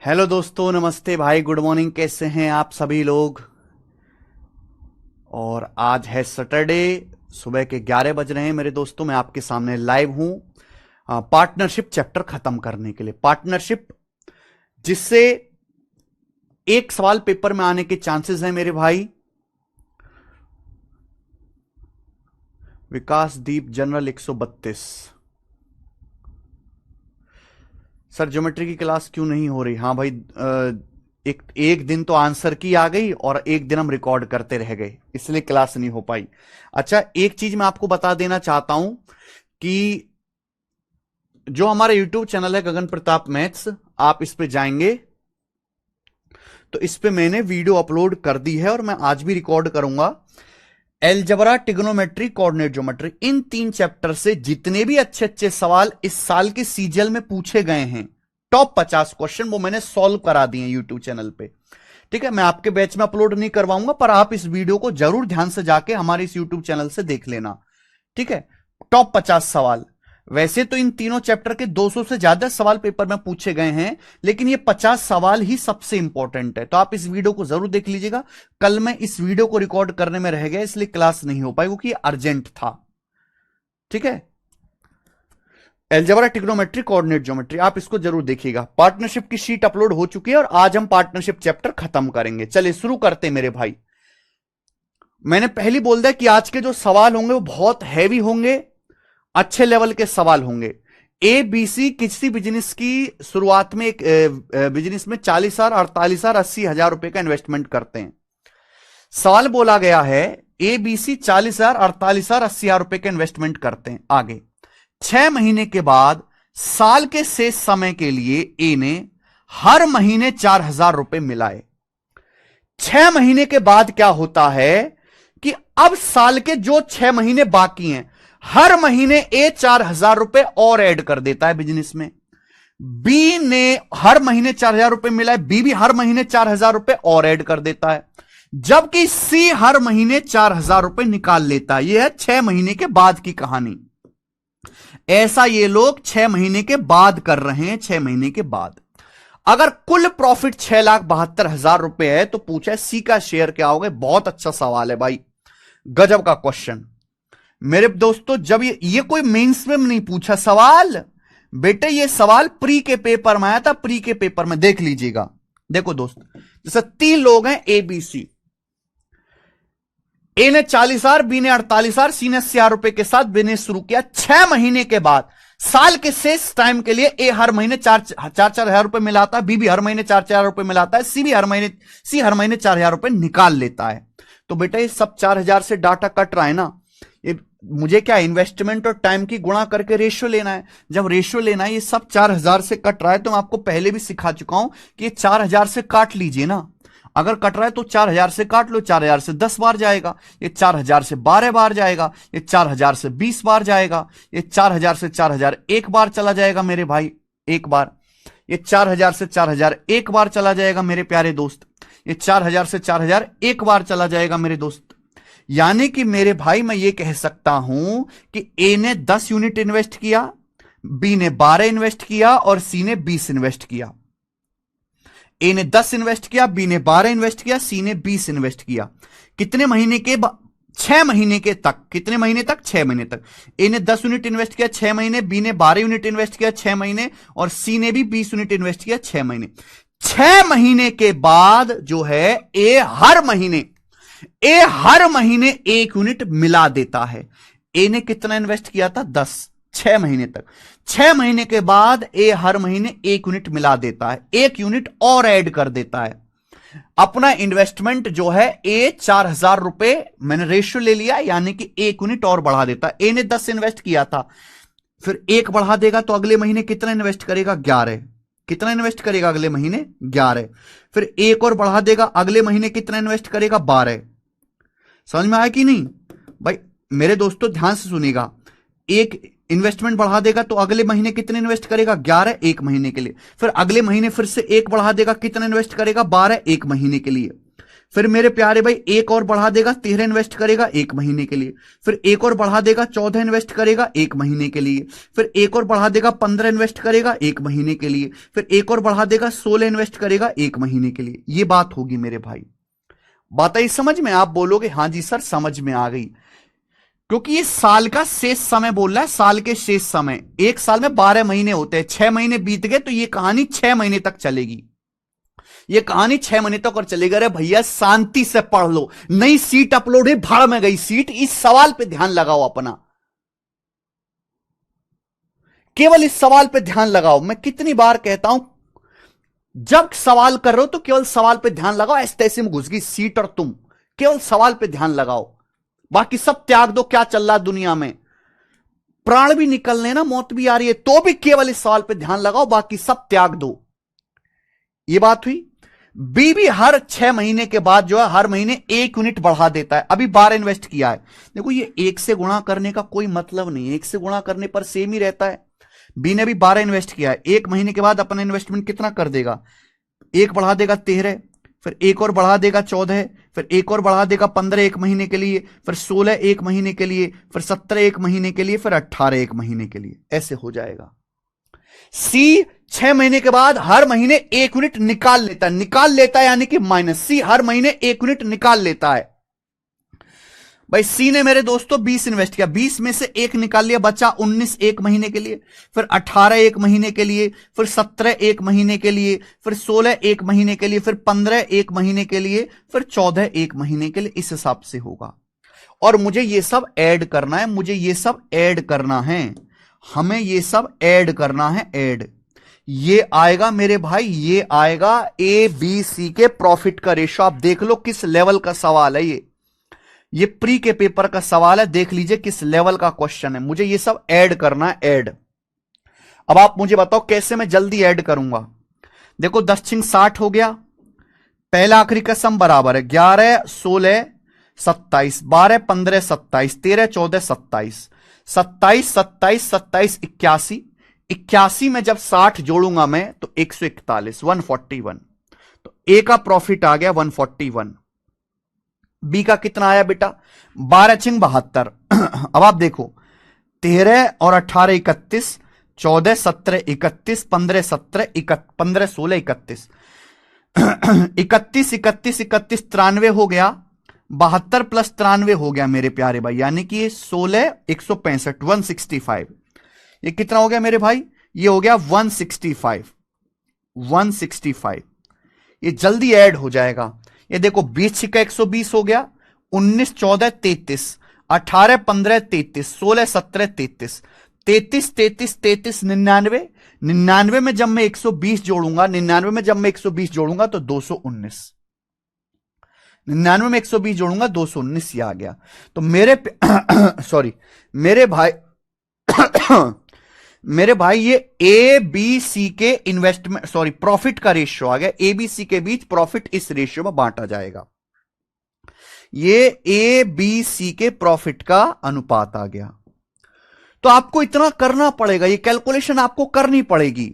Hello दोस्तों, नमस्ते भाई, गुड मॉर्निंग। कैसे हैं आप सभी लोग। और आज है सैटरडे, सुबह के 11 बज रहे हैं मेरे दोस्तों। मैं आपके सामने लाइव हूं पार्टनरशिप चैप्टर खत्म करने के लिए। पार्टनरशिप जिससे एक सवाल पेपर में आने के चांसेस हैं मेरे भाई। विकास दीप जनरल 132। सर ज्योमेट्री की क्लास क्यों नहीं हो रही। हाँ भाई, एक दिन तो आंसर की आ गई और एक दिन हम रिकॉर्ड करते रह गए, इसलिए क्लास नहीं हो पाई। अच्छा, एक चीज मैं आपको बता देना चाहता हूं कि जो हमारा यूट्यूब चैनल है गगन प्रताप मैथ्स, आप इस पे जाएंगे तो इस पे मैंने वीडियो अपलोड कर दी है और मैं आज भी रिकॉर्ड करूंगा। एलजबरा, ट्रिग्नोमेट्री, कोऑर्डिनेट ज्योमेट्री, इन 3 चैप्टर से जितने भी अच्छे अच्छे सवाल इस साल के सीजीएल में पूछे गए हैं, टॉप 50 क्वेश्चन, वो मैंने सॉल्व करा दिए यूट्यूब चैनल पे। ठीक है, मैं आपके बैच में अपलोड नहीं करवाऊंगा, पर आप इस वीडियो को जरूर ध्यान से जाके हमारे इस यूट्यूब चैनल से देख लेना। ठीक है, टॉप 50 सवाल। वैसे तो इन तीनों चैप्टर के 200 से ज्यादा सवाल पेपर में पूछे गए हैं, लेकिन ये 50 सवाल ही सबसे इंपॉर्टेंट है। तो आप इस वीडियो को जरूर देख लीजिएगा। कल मैं इस वीडियो को रिकॉर्ड करने में रह गया, इसलिए क्लास नहीं हो पाई, क्योंकि अर्जेंट था। ठीक है, एलजेब्रा, ट्रिग्नोमेट्री, कोऑर्डिनेट ज्योमेट्री, आप इसको जरूर देखिएगा। पार्टनरशिप की शीट अपलोड हो चुकी है और आज हम पार्टनरशिप चैप्टर खत्म करेंगे। चलिए शुरू करते मेरे भाई। मैंने पहले बोल दिया कि आज के जो सवाल होंगे वो बहुत हैवी होंगे, अच्छे लेवल के सवाल होंगे। ए बी सी किसी बिजनेस की शुरुआत में एक बिजनेस में 40,000, 48,000, 80,000 रुपए का इन्वेस्टमेंट करते हैं। सवाल बोला गया है ए बी सी 40,000, 48,000, 80,000 रुपए का इन्वेस्टमेंट करते हैं। आगे 6 महीने के बाद साल के शेष समय के लिए ए ने हर महीने 4,000 रुपए मिलाए। 6 महीने के बाद क्या होता है कि अब साल के जो 6 महीने बाकी हैं, हर महीने ए 4,000 रुपए और ऐड कर देता है बिजनेस में। बी ने हर महीने 4,000 रुपए मिला है, बी भी हर महीने 4,000 रुपए और ऐड कर देता है, जबकि सी हर महीने 4,000 रुपए निकाल लेता है। यह है 6 महीने के बाद की कहानी। ऐसा ये लोग 6 महीने के बाद कर रहे हैं। 6 महीने के बाद अगर कुल प्रॉफिट 6,72,000 रुपए है तो पूछा है सी का शेयर क्या होगा। बहुत अच्छा सवाल है भाई, गजब का क्वेश्चन मेरे दोस्तों। जब ये कोई मेंस में नहीं पूछा सवाल बेटे, ये सवाल प्री के पेपर में आया था। प्री के पेपर में देख लीजिएगा। देखो दोस्त, जैसे 3 लोग हैं ए बी सी। ए ने 40,000, बी ने 48,000, सी ने 80,000 रुपए के साथ बिजनेस शुरू किया। 6 महीने के बाद साल के शेष टाइम के लिए ए हर महीने 4,000 रुपए मिलाता है, बी भी हर महीने 4,000 रुपए मिलाता है, सी हर महीने 4,000 रुपए निकाल लेता है। तो बेटा ये सब 4,000 से डाटा कट रहा है ना। ये मुझे क्या इन्वेस्टमेंट और टाइम की गुणा करके रेशियो लेना है। जब रेशियो लेना है, ये सब 4,000 से कट रहा है, तो मैं आपको पहले भी सिखा चुका हूं कि ये 4,000 से काट लीजिए ना। अगर कट रहा है तो 4,000 से काट लो। 4,000 से 10 बार जाएगा, ये 4,000 से 12 बार जाएगा, ये 4,000 से 20 बार जाएगा, ये 4,000 से 4,000 एक बार चला जाएगा मेरे भाई, एक बार। ये 4,000 से 4,000 एक बार चला जाएगा मेरे प्यारे दोस्त। ये 4,000 से 4,000 एक बार चला जाएगा मेरे दोस्त। यानी कि मेरे भाई मैं ये कह सकता हूं कि ए ने 10 यूनिट इन्वेस्ट किया, बी ने 12 इन्वेस्ट किया और सी ने 20 इन्वेस्ट किया। ए ने 10 इन्वेस्ट किया, बी ने 12 इन्वेस्ट किया, सी ने 20 इन्वेस्ट किया। कितने महीने के 6 महीने के तक। कितने महीने तक? 6 महीने तक। ए ने 10 यूनिट इन्वेस्ट किया 6 महीने, बी ने 12 यूनिट इन्वेस्ट किया 6 महीने और सी ने भी 20 यूनिट इन्वेस्ट किया 6 महीने। 6 महीने के बाद जो है ए हर महीने 1 यूनिट मिला देता है। ए ने कितना इन्वेस्ट किया था? 10, 6 महीने तक। 6 महीने के बाद ए हर महीने 1 यूनिट मिला देता है, 1 यूनिट और ऐड कर देता है। अपना इन्वेस्टमेंट जो है ए 4,000 रुपए मैंने रेशियो ले लिया, यानी कि 1 यूनिट और बढ़ा देता है। ए ने 10 इन्वेस्ट किया था, फिर 1 बढ़ा देगा तो अगले महीने कितना इन्वेस्ट करेगा? 11। कितना इन्वेस्ट करेगा अगले महीने? 11। फिर 1 और बढ़ा देगा, अगले महीने कितना इन्वेस्ट करेगा? 12। समझ में आया कि नहीं भाई? मेरे दोस्तों ध्यान से सुनिएगा। 1 इन्वेस्टमेंट बढ़ा देगा तो अगले महीने कितने इन्वेस्ट करेगा? 11, 1 महीने के लिए। फिर अगले महीने फिर से 1 बढ़ा देगा, कितना इन्वेस्ट करेगा? 12, 1 महीने के लिए। फिर मेरे प्यारे भाई एक और बढ़ा देगा 13 इन्वेस्ट करेगा 1 महीने के लिए, फिर एक और बढ़ा देगा 14 इन्वेस्ट करेगा 1 महीने के लिए, फिर एक और बढ़ा देगा 15 इन्वेस्ट करेगा 1 महीने के लिए, फिर एक और बढ़ा देगा 16 इन्वेस्ट करेगा 1 महीने के लिए। ये बात होगी मेरे भाई। बात आई समझ में? आप बोलोगे हाँ जी सर समझ में आ गई, क्योंकि ये साल का शेष समय बोल रहा है, साल के शेष समय। एक साल में 12 महीने होते हैं, 6 महीने बीत गए तो ये कहानी 6 महीने तक चलेगी, ये कहानी 6 महीने तक और चलेगी। अरे भैया शांति से पढ़ लो, नई सीट अपलोड है, भाड़ में गई सीट। इस सवाल पे ध्यान लगाओ अपना, केवल इस सवाल पे ध्यान लगाओ। मैं कितनी बार कहता हूं, जब सवाल कर रहे हो तो केवल सवाल पे ध्यान लगाओ। ऐसे तैसे में घुस गई सीट और तुम, केवल सवाल पे ध्यान लगाओ, बाकी सब त्याग दो। क्या चल रहा दुनिया में, प्राण भी निकलने ना, मौत भी आ रही है, तो भी केवल इस सवाल पे ध्यान लगाओ, बाकी सब त्याग दो। ये बात हुई। बीबी हर 6 महीने के बाद जो है हर महीने 1 यूनिट बढ़ा देता है। अभी 12 इन्वेस्ट किया है, देखो ये 1 से गुणा करने का कोई मतलब नहीं है, 1 से गुणा करने पर सेम ही रहता है। बी ने भी 12 इन्वेस्ट किया है, 1 महीने के बाद अपना इन्वेस्टमेंट कितना कर देगा, 1 बढ़ा देगा 13, फिर एक और बढ़ा देगा 14, फिर एक और बढ़ा देगा 15 1 महीने के लिए, फिर 16 1 महीने के लिए, फिर 17 1 महीने के लिए, फिर 18 1 महीने के लिए। ऐसे हो जाएगा। सी 6 महीने के बाद हर महीने 1 यूनिट निकाल लेता है यानी कि माइनस। सी हर महीने 1 यूनिट निकाल लेता है। भाई सी ने मेरे दोस्तों 20 इन्वेस्ट किया, 20 में से 1 निकाल लिया, बचा 19 1 महीने के लिए, फिर 18 1 महीने के लिए, फिर 17 1 महीने के लिए, फिर 16 1 महीने के लिए, फिर 15 1 महीने के लिए, फिर 14 1 महीने के लिए। इस हिसाब से होगा। और मुझे ये सब ऐड करना है, मुझे ये सब ऐड करना है, हमें ये सब ऐड करना है। ऐड ये आएगा मेरे भाई, ये आएगा ए बी सी के प्रॉफिट का रेशो। आप देख लो किस लेवल का सवाल है ये प्री के पेपर का सवाल है, देख लीजिए किस लेवल का क्वेश्चन है। मुझे ये सब ऐड करना है, ऐड। अब आप मुझे बताओ कैसे मैं जल्दी ऐड करूंगा। देखो 10 छिंग 60 हो गया, पहला आखिरी का सम बराबर है 11 16 27, 12 15 27, 13 14 27, 27 27 27 81, 81 में जब 60 जोड़ूंगा मैं तो 141, 141। तो ए का प्रॉफिट आ गया 141। बी का कितना आया बेटा, 12 छिंग 72। अब आप देखो 13 और 18 31, 14 17 31, 15 17 15 16 31, 31 31 31 93 हो गया, 72 प्लस 93 हो गया मेरे प्यारे भाई, यानी कि ये 16 165 165। ये कितना हो गया मेरे भाई, ये हो गया 165 165। ये जल्दी ऐड हो जाएगा। ये देखो 20 छिक्का 120 हो गया, 19 14 33, 18 15 33, 16 17 33, 33 33 33 99, 99 में जब मैं 120 जोड़ूंगा, 99 में जब मैं 120 जोड़ूंगा तो 219, 99 में 120 जोड़ूंगा 219, ये आ गया। तो मेरे सॉरी मेरे भाई मेरे भाई ये ए बी सी के इन्वेस्टमेंट सॉरी प्रॉफिट का रेशियो आ गया। ए बी सी के बीच प्रॉफिट इस रेशियो में बांटा जाएगा। ये ए बी सी के प्रॉफिट का अनुपात आ गया। तो आपको इतना करना पड़ेगा, ये कैलकुलेशन आपको करनी पड़ेगी,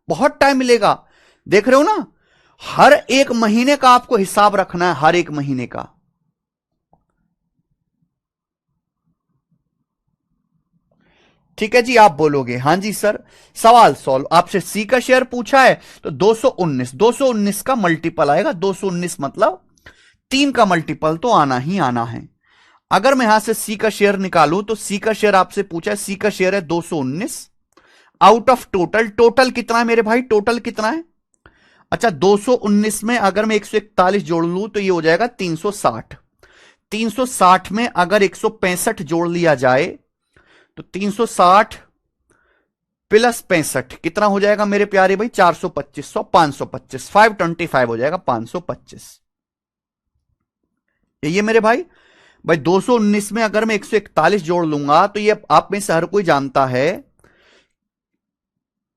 बहुत टाइम मिलेगा। देख रहे हो ना, हर एक महीने का आपको हिसाब रखना है, हर एक महीने का। ठीक है जी, आप बोलोगे हां जी सर सवाल सॉल्व। आपसे सी का शेयर पूछा है तो 219, 219 का मल्टीपल आएगा, 219 मतलब 3 का मल्टीपल तो आना ही आना है। अगर मैं यहां से सी का शेयर निकालूं तो सी का शेयर आपसे पूछा है, सी का शेयर है 219 आउट ऑफ टोटल। टोटल कितना है मेरे भाई, टोटल कितना है? अच्छा 219 में अगर मैं 141 जोड़ लूं तो ये हो जाएगा 360। 360 में अगर 165 जोड़ लिया जाए तो 360 प्लस 65 कितना हो जाएगा मेरे प्यारे भाई, 425, 525, 525 हो जाएगा 525। ये मेरे भाई 219 में अगर मैं 141 जोड़ लूंगा तो ये आप में से हर कोई जानता है,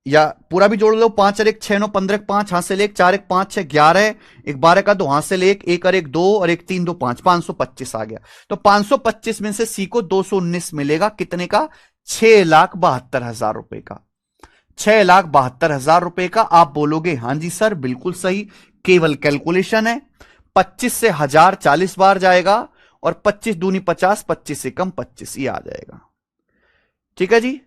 या पूरा भी जोड़ लो, 5 और 1 6 9 15 5 हासिल 1 4 1 5 6 11 1 12 का 2 हासिल 1 1 और 1 2 और 1 3 2 5, 525 आ गया। तो 525 में से सी को 219 मिलेगा, कितने का, 6,72,000 रुपए का, 6,72,000 रुपए का। आप बोलोगे हां जी सर बिल्कुल सही, केवल कैलकुलेशन है, 25 से 1000 40 बार जाएगा, और 25 दूनी 50, 25 से कम 25, ये आ जाएगा। ठीक है जी।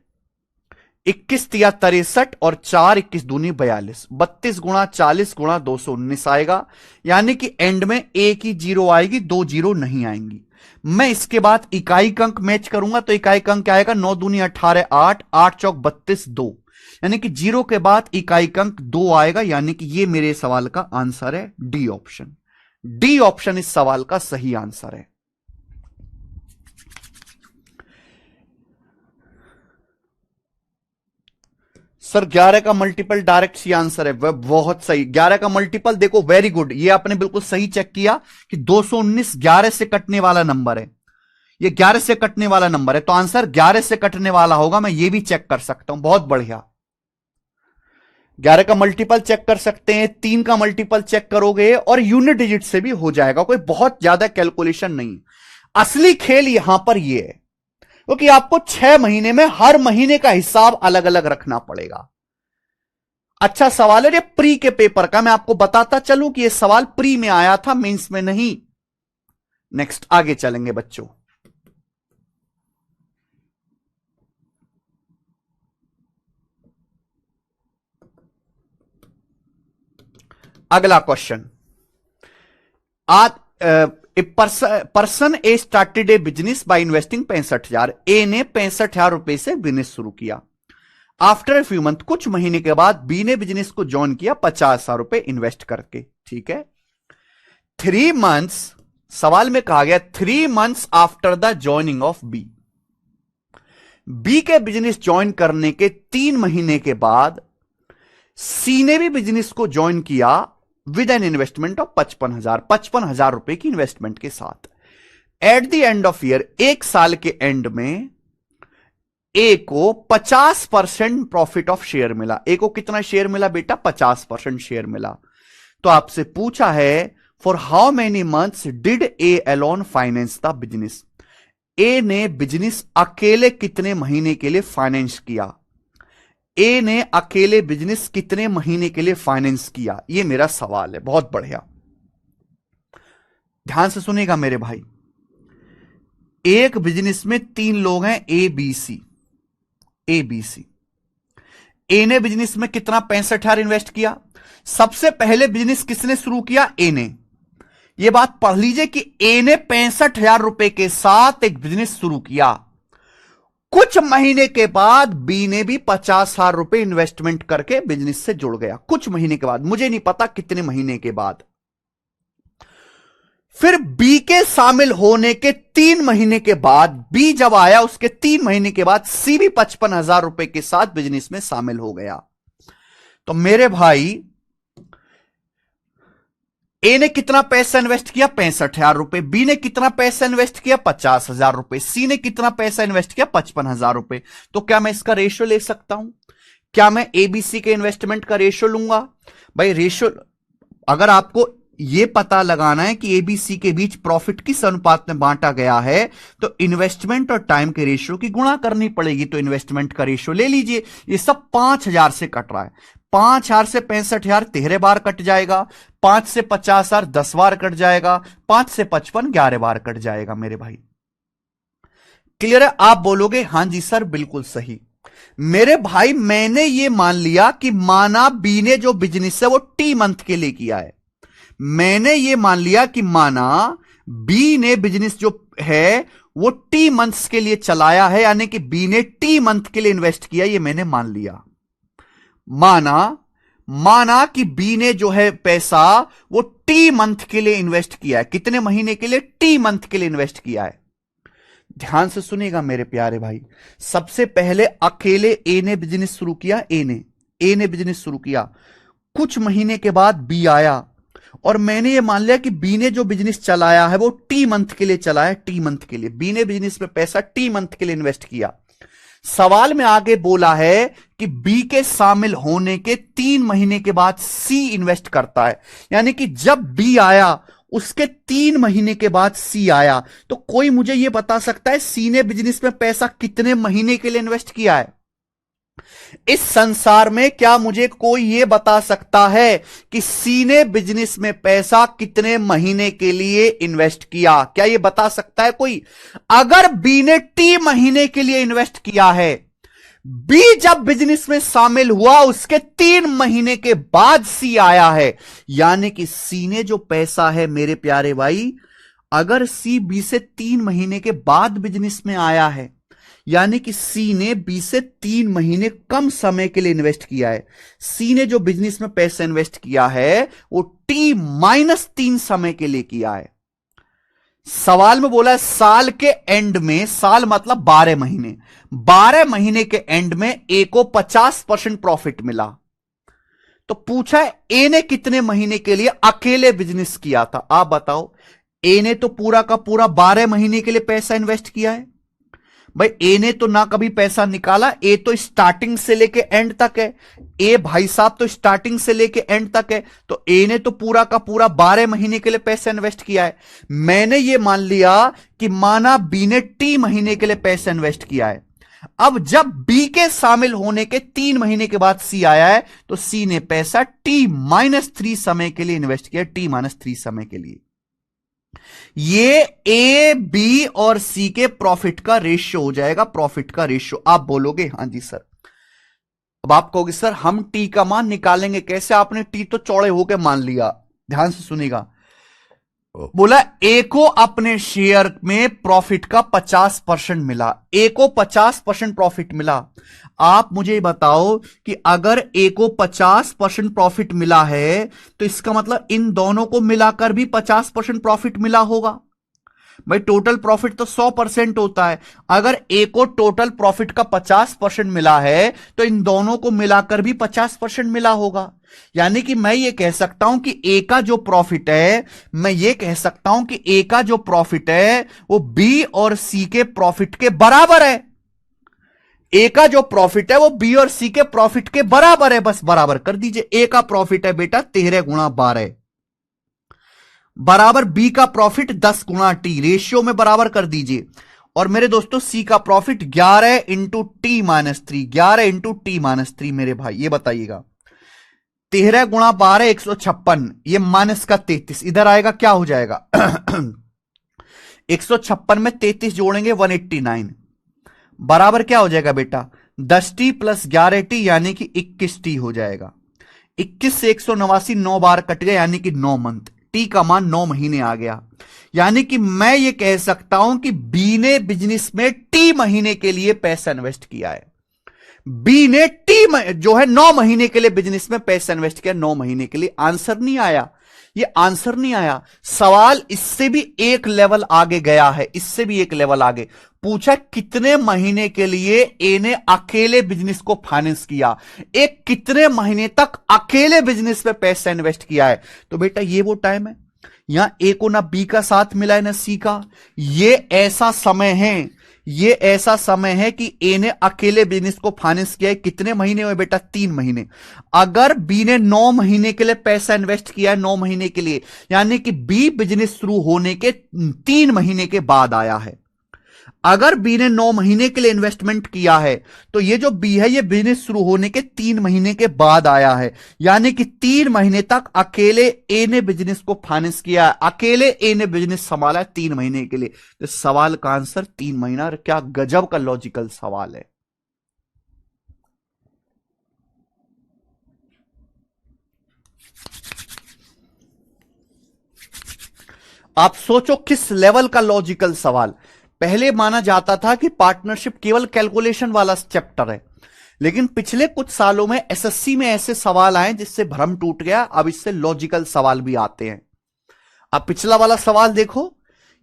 21 तिया 63 और 4 21 दूनी 42, 32 गुणा 40 गुणा 219 आएगा। यानी कि एंड में एक ही जीरो आएगी, 2 जीरो नहीं आएंगी। मैं इसके बाद इकाई अंक मैच करूंगा, तो इकाई अंक क्या आएगा? 9 दूनी 18, 8 8 चौक 32, 2। यानी कि जीरो के बाद इकाई अंक 2 आएगा। यानी कि ये मेरे सवाल का आंसर है, डी ऑप्शन। डी ऑप्शन इस सवाल का सही आंसर है। सर 11 का मल्टीपल डायरेक्ट सी आंसर है, वह बहुत सही। 11 का मल्टीपल देखो, वेरी गुड, ये आपने बिल्कुल सही चेक किया कि 219 11 से कटने वाला नंबर है। ये 11 से कटने वाला नंबर है, तो आंसर 11 से कटने वाला होगा। मैं ये भी चेक कर सकता हूं, बहुत बढ़िया। 11 का मल्टीपल चेक कर सकते हैं, 3 का मल्टीपल चेक करोगे, और यूनिट डिजिट से भी हो जाएगा। कोई बहुत ज्यादा कैलकुलेशन नहीं। असली खेल यहां पर यह है, क्योंकि आपको 6 महीने में हर महीने का हिसाब अलग अलग रखना पड़ेगा। अच्छा सवाल है ये प्री के पेपर का, मैं आपको बताता चलूं कि ये सवाल प्री में आया था, मेंस में नहीं। नेक्स्ट आगे चलेंगे बच्चों। अगला क्वेश्चन। आज person A started A business by investing 65,000। ए ने 65,000 रुपए से बिजनेस शुरू किया। आफ्टर ए फ्यू मंथ, कुछ महीने के बाद बी ने बिजनेस को ज्वाइन किया 50,000 रुपए इन्वेस्ट करके। ठीक है। 3 मंथ्स, सवाल में कहा गया 3 months after the joining of B. B के बिजनेस ज्वाइन करने के 3 महीने के बाद सी ने भी बिजनेस को ज्वाइन किया विद एन इन्वेस्टमेंट ऑफ 55,000 रुपए की इन्वेस्टमेंट के साथ। At the end of year, एक साल के एंड में ए को 50% प्रॉफिट ऑफ शेयर मिला। ए को कितना शेयर मिला बेटा? 50% शेयर मिला। तो आपसे पूछा है for how many months did A alone finance the business. A ने बिजनेस अकेले कितने महीने के लिए फाइनेंस किया? ए ने अकेले बिजनेस कितने महीने के लिए फाइनेंस किया? यह मेरा सवाल है। बहुत बढ़िया, ध्यान से सुनेगा मेरे भाई। एक बिजनेस में 3 लोग हैं, A B C. A B सी। ए ने बिजनेस में कितना? 65,000 इन्वेस्ट किया। सबसे पहले बिजनेस किसने शुरू किया? ए ने। यह बात पढ़ लीजिए कि ए ने 65,000 रुपए के साथ एक बिजनेस शुरू किया। कुछ महीने के बाद बी ने भी 50,000 रुपए इन्वेस्टमेंट करके बिजनेस से जुड़ गया। कुछ महीने के बाद, मुझे नहीं पता कितने महीने के बाद। फिर बी के शामिल होने के 3 महीने के बाद, बी जब आया उसके 3 महीने के बाद सी भी 55,000 रुपए के साथ बिजनेस में शामिल हो गया। तो मेरे भाई, ए ने कितना पैसा इन्वेस्ट किया? 65,000 रुपए। बी ने कितना पैसा इन्वेस्ट किया? 50,000 रुपए। सी ने कितना पैसा इन्वेस्ट किया? 55,000 रुपए। तो क्या मैं इसका रेशियो ले सकता हूं? क्या मैं एबीसी के इन्वेस्टमेंट का रेशियो लूंगा? भाई रेशियो, अगर आपको यह पता लगाना है कि एबीसी के बीच प्रॉफिट किस अनुपात में बांटा गया है, तो इन्वेस्टमेंट और टाइम के रेशियो की गुणा करनी पड़ेगी। तो इन्वेस्टमेंट का रेशियो ले लीजिए। ये सब 5,000 से कट रहा है। 5,000 से 65,000 13 बार कट जाएगा। 5 से 50,000 10 बार कट जाएगा। 5 से 55 11 बार कट जाएगा मेरे भाई। क्लियर है? आप बोलोगे हां जी सर बिल्कुल सही। मेरे भाई, मैंने ये मान लिया कि माना बी ने जो बिजनेस है वो टी मंथ के लिए किया है। मैंने ये मान लिया कि माना बी ने बिजनेस जो है वो टी मंथ्स के लिए चलाया है, यानी कि बी ने टी मंथ के लिए इन्वेस्ट किया। ये मैंने मान लिया। माना कि बी ने जो है पैसा वो टी मंथ के लिए इन्वेस्ट किया है। कितने महीने के लिए? टी मंथ के लिए इन्वेस्ट किया है। ध्यान से सुनिएगा मेरे प्यारे भाई। सबसे पहले अकेले ए ने बिजनेस शुरू किया। ए ने बिजनेस शुरू किया। कुछ महीने के बाद बी आया, और मैंने ये मान लिया कि बी ने जो बिजनेस चलाया है वो टी मंथ के लिए चलाया। टी मंथ के लिए बी ने बिजनेस में पैसा टी मंथ के लिए इन्वेस्ट किया। सवाल में आगे बोला है कि बी के शामिल होने के 3 महीने के बाद सी इन्वेस्ट करता है, यानी कि जब बी आया उसके 3 महीने के बाद सी आया। तो कोई मुझे यह बता सकता है सी ने बिजनेस में पैसा कितने महीने के लिए इन्वेस्ट किया है? इस संसार में क्या मुझे कोई यह बता सकता है कि सी ने बिजनेस में पैसा कितने महीने के लिए इन्वेस्ट किया? क्या यह बता सकता है कोई? अगर बी ने टी महीने के लिए इन्वेस्ट किया है, बी जब बिजनेस में शामिल हुआ उसके 3 महीने के बाद सी आया है, यानी कि सी ने जो पैसा है मेरे प्यारे भाई, अगर सी बी से 3 महीने के बाद बिजनेस में आया है, यानी कि सी ने बी से 3 महीने कम समय के लिए इन्वेस्ट किया है। सी ने जो बिजनेस में पैसा इन्वेस्ट किया है वो T-3 समय के लिए किया है। सवाल में बोला है साल के एंड में, साल मतलब 12 महीने, 12 महीने के एंड में ए को 50% प्रॉफिट मिला। तो पूछा है ए ने कितने महीने के लिए अकेले बिजनेस किया था? आप बताओ। ए ने तो पूरा का पूरा 12 महीने के लिए पैसा इन्वेस्ट किया है भाई। ए ने तो ना कभी पैसा निकाला, ए तो स्टार्टिंग से लेके एंड तक है। ए भाई साहब तो स्टार्टिंग से लेके एंड तक है, तो ए ने तो पूरा का पूरा 12 महीने के लिए पैसा इन्वेस्ट किया है। मैंने ये मान लिया कि माना बी ने टी महीने के लिए पैसा इन्वेस्ट किया है। अब जब बी के शामिल होने के 3 महीने के बाद सी आया है, तो सी ने पैसा T-3 समय के लिए इन्वेस्ट किया, T-3 समय के लिए। ये ए बी और सी के प्रॉफिट का रेशियो हो जाएगा, प्रॉफिट का रेशियो। आप बोलोगे हां जी सर। अब आप कहोगे सर हम टी का मान निकालेंगे कैसे? आपने टी तो चौड़े होके मान लिया। ध्यान से सुनिएगा। बोला ए को अपने शेयर में प्रॉफिट का 50% मिला, ए को 50% प्रॉफिट मिला। आप मुझे बताओ कि अगर ए को 50% प्रॉफिट मिला है तो इसका मतलब इन दोनों को मिलाकर भी 50% प्रॉफिट मिला होगा। भाई टोटल प्रॉफिट तो 100% होता है। अगर ए को टोटल प्रॉफिट का 50% मिला है तो इन दोनों को मिलाकर भी 50% मिला होगा। यानी कि मैं ये कह सकता हूं कि ए का जो प्रॉफिट है, मैं ये कह सकता हूं कि ए का जो प्रॉफिट है वो बी और सी के प्रॉफिट के बराबर है। ए का जो प्रॉफिट है वो बी और सी के प्रॉफिट के बराबर है। बस बराबर कर दीजिए। ए का प्रॉफिट है बेटा 13 × 12 बराबर बी का प्रॉफिट 10 × T, रेशियो में बराबर कर दीजिए। और मेरे दोस्तों सी का प्रॉफिट 11 × T-3, 11 × T-3 मेरे भाई। ये बताइएगा 13 × 12 156, ये माइनस का 33 इधर आएगा, क्या हो जाएगा? 156 में 33 जोड़ेंगे 189, बराबर क्या हो जाएगा बेटा? 10T + 11T यानी कि 21T हो जाएगा। 21 से 189 9 बार कट गया यानी कि 9 मंथ। टी का मान 9 महीने आ गया। यानी कि मैं ये कह सकता हूं कि बी ने बिजनेस में टी महीने के लिए पैसा इन्वेस्ट किया है। बी ने टी जो है 9 महीने के लिए बिजनेस में पैसा इन्वेस्ट किया, 9 महीने के लिए। आंसर नहीं आया, ये आंसर नहीं आया। सवाल इससे भी एक लेवल आगे गया है, इससे भी एक लेवल आगे पूछा कितने महीने के लिए ए ने अकेले बिजनेस को फाइनेंस किया, एक कितने महीने तक अकेले बिजनेस में पैसा इन्वेस्ट किया है। तो बेटा ये वो टाइम है, यहां ए को ना बी का साथ मिला है ना सी का। ये ऐसा समय है, ये ऐसा समय है कि ए ने अकेले बिजनेस को फाइनेंस किया है। कितने महीने हुए बेटा? 3 महीने। अगर बी ने 9 महीने के लिए पैसा इन्वेस्ट किया है, 9 महीने के लिए, यानी कि बी बिजनेस शुरू होने के 3 महीने के बाद आया है। अगर बी ने 9 महीने के लिए इन्वेस्टमेंट किया है तो ये जो बी है ये बिजनेस शुरू होने के 3 महीने के बाद आया है। यानी कि 3 महीने तक अकेले ए ने बिजनेस को फाइनेंस किया है, अकेले ए ने बिजनेस संभाला है 3 महीने के लिए। तो सवाल का आंसर 3 महीना। क्या गजब का लॉजिकल सवाल है। आप सोचो किस लेवल का लॉजिकल सवाल। पहले माना जाता था कि पार्टनरशिप केवल कैलकुलेशन वाला चैप्टर है, लेकिन पिछले कुछ सालों में एसएससी में ऐसे सवाल आए जिससे भ्रम टूट गया। अब इससे लॉजिकल सवाल भी आते हैं। अब पिछला वाला सवाल देखो,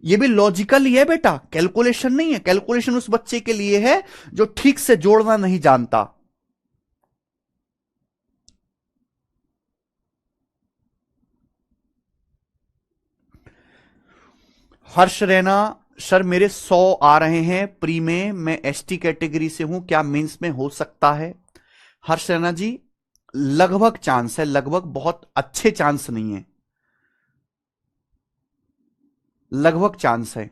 ये भी लॉजिकल ही है बेटा, कैलकुलेशन नहीं है। कैलकुलेशन उस बच्चे के लिए है जो ठीक से जोड़ना नहीं जानता। हर्ष रैना सर मेरे 100 आ रहे हैं प्री में, मैं एसटी कैटेगरी से हूं, क्या मेंस में हो सकता है? हर्ष रैना जी लगभग चांस है, लगभग, बहुत अच्छे चांस नहीं है, लगभग चांस है।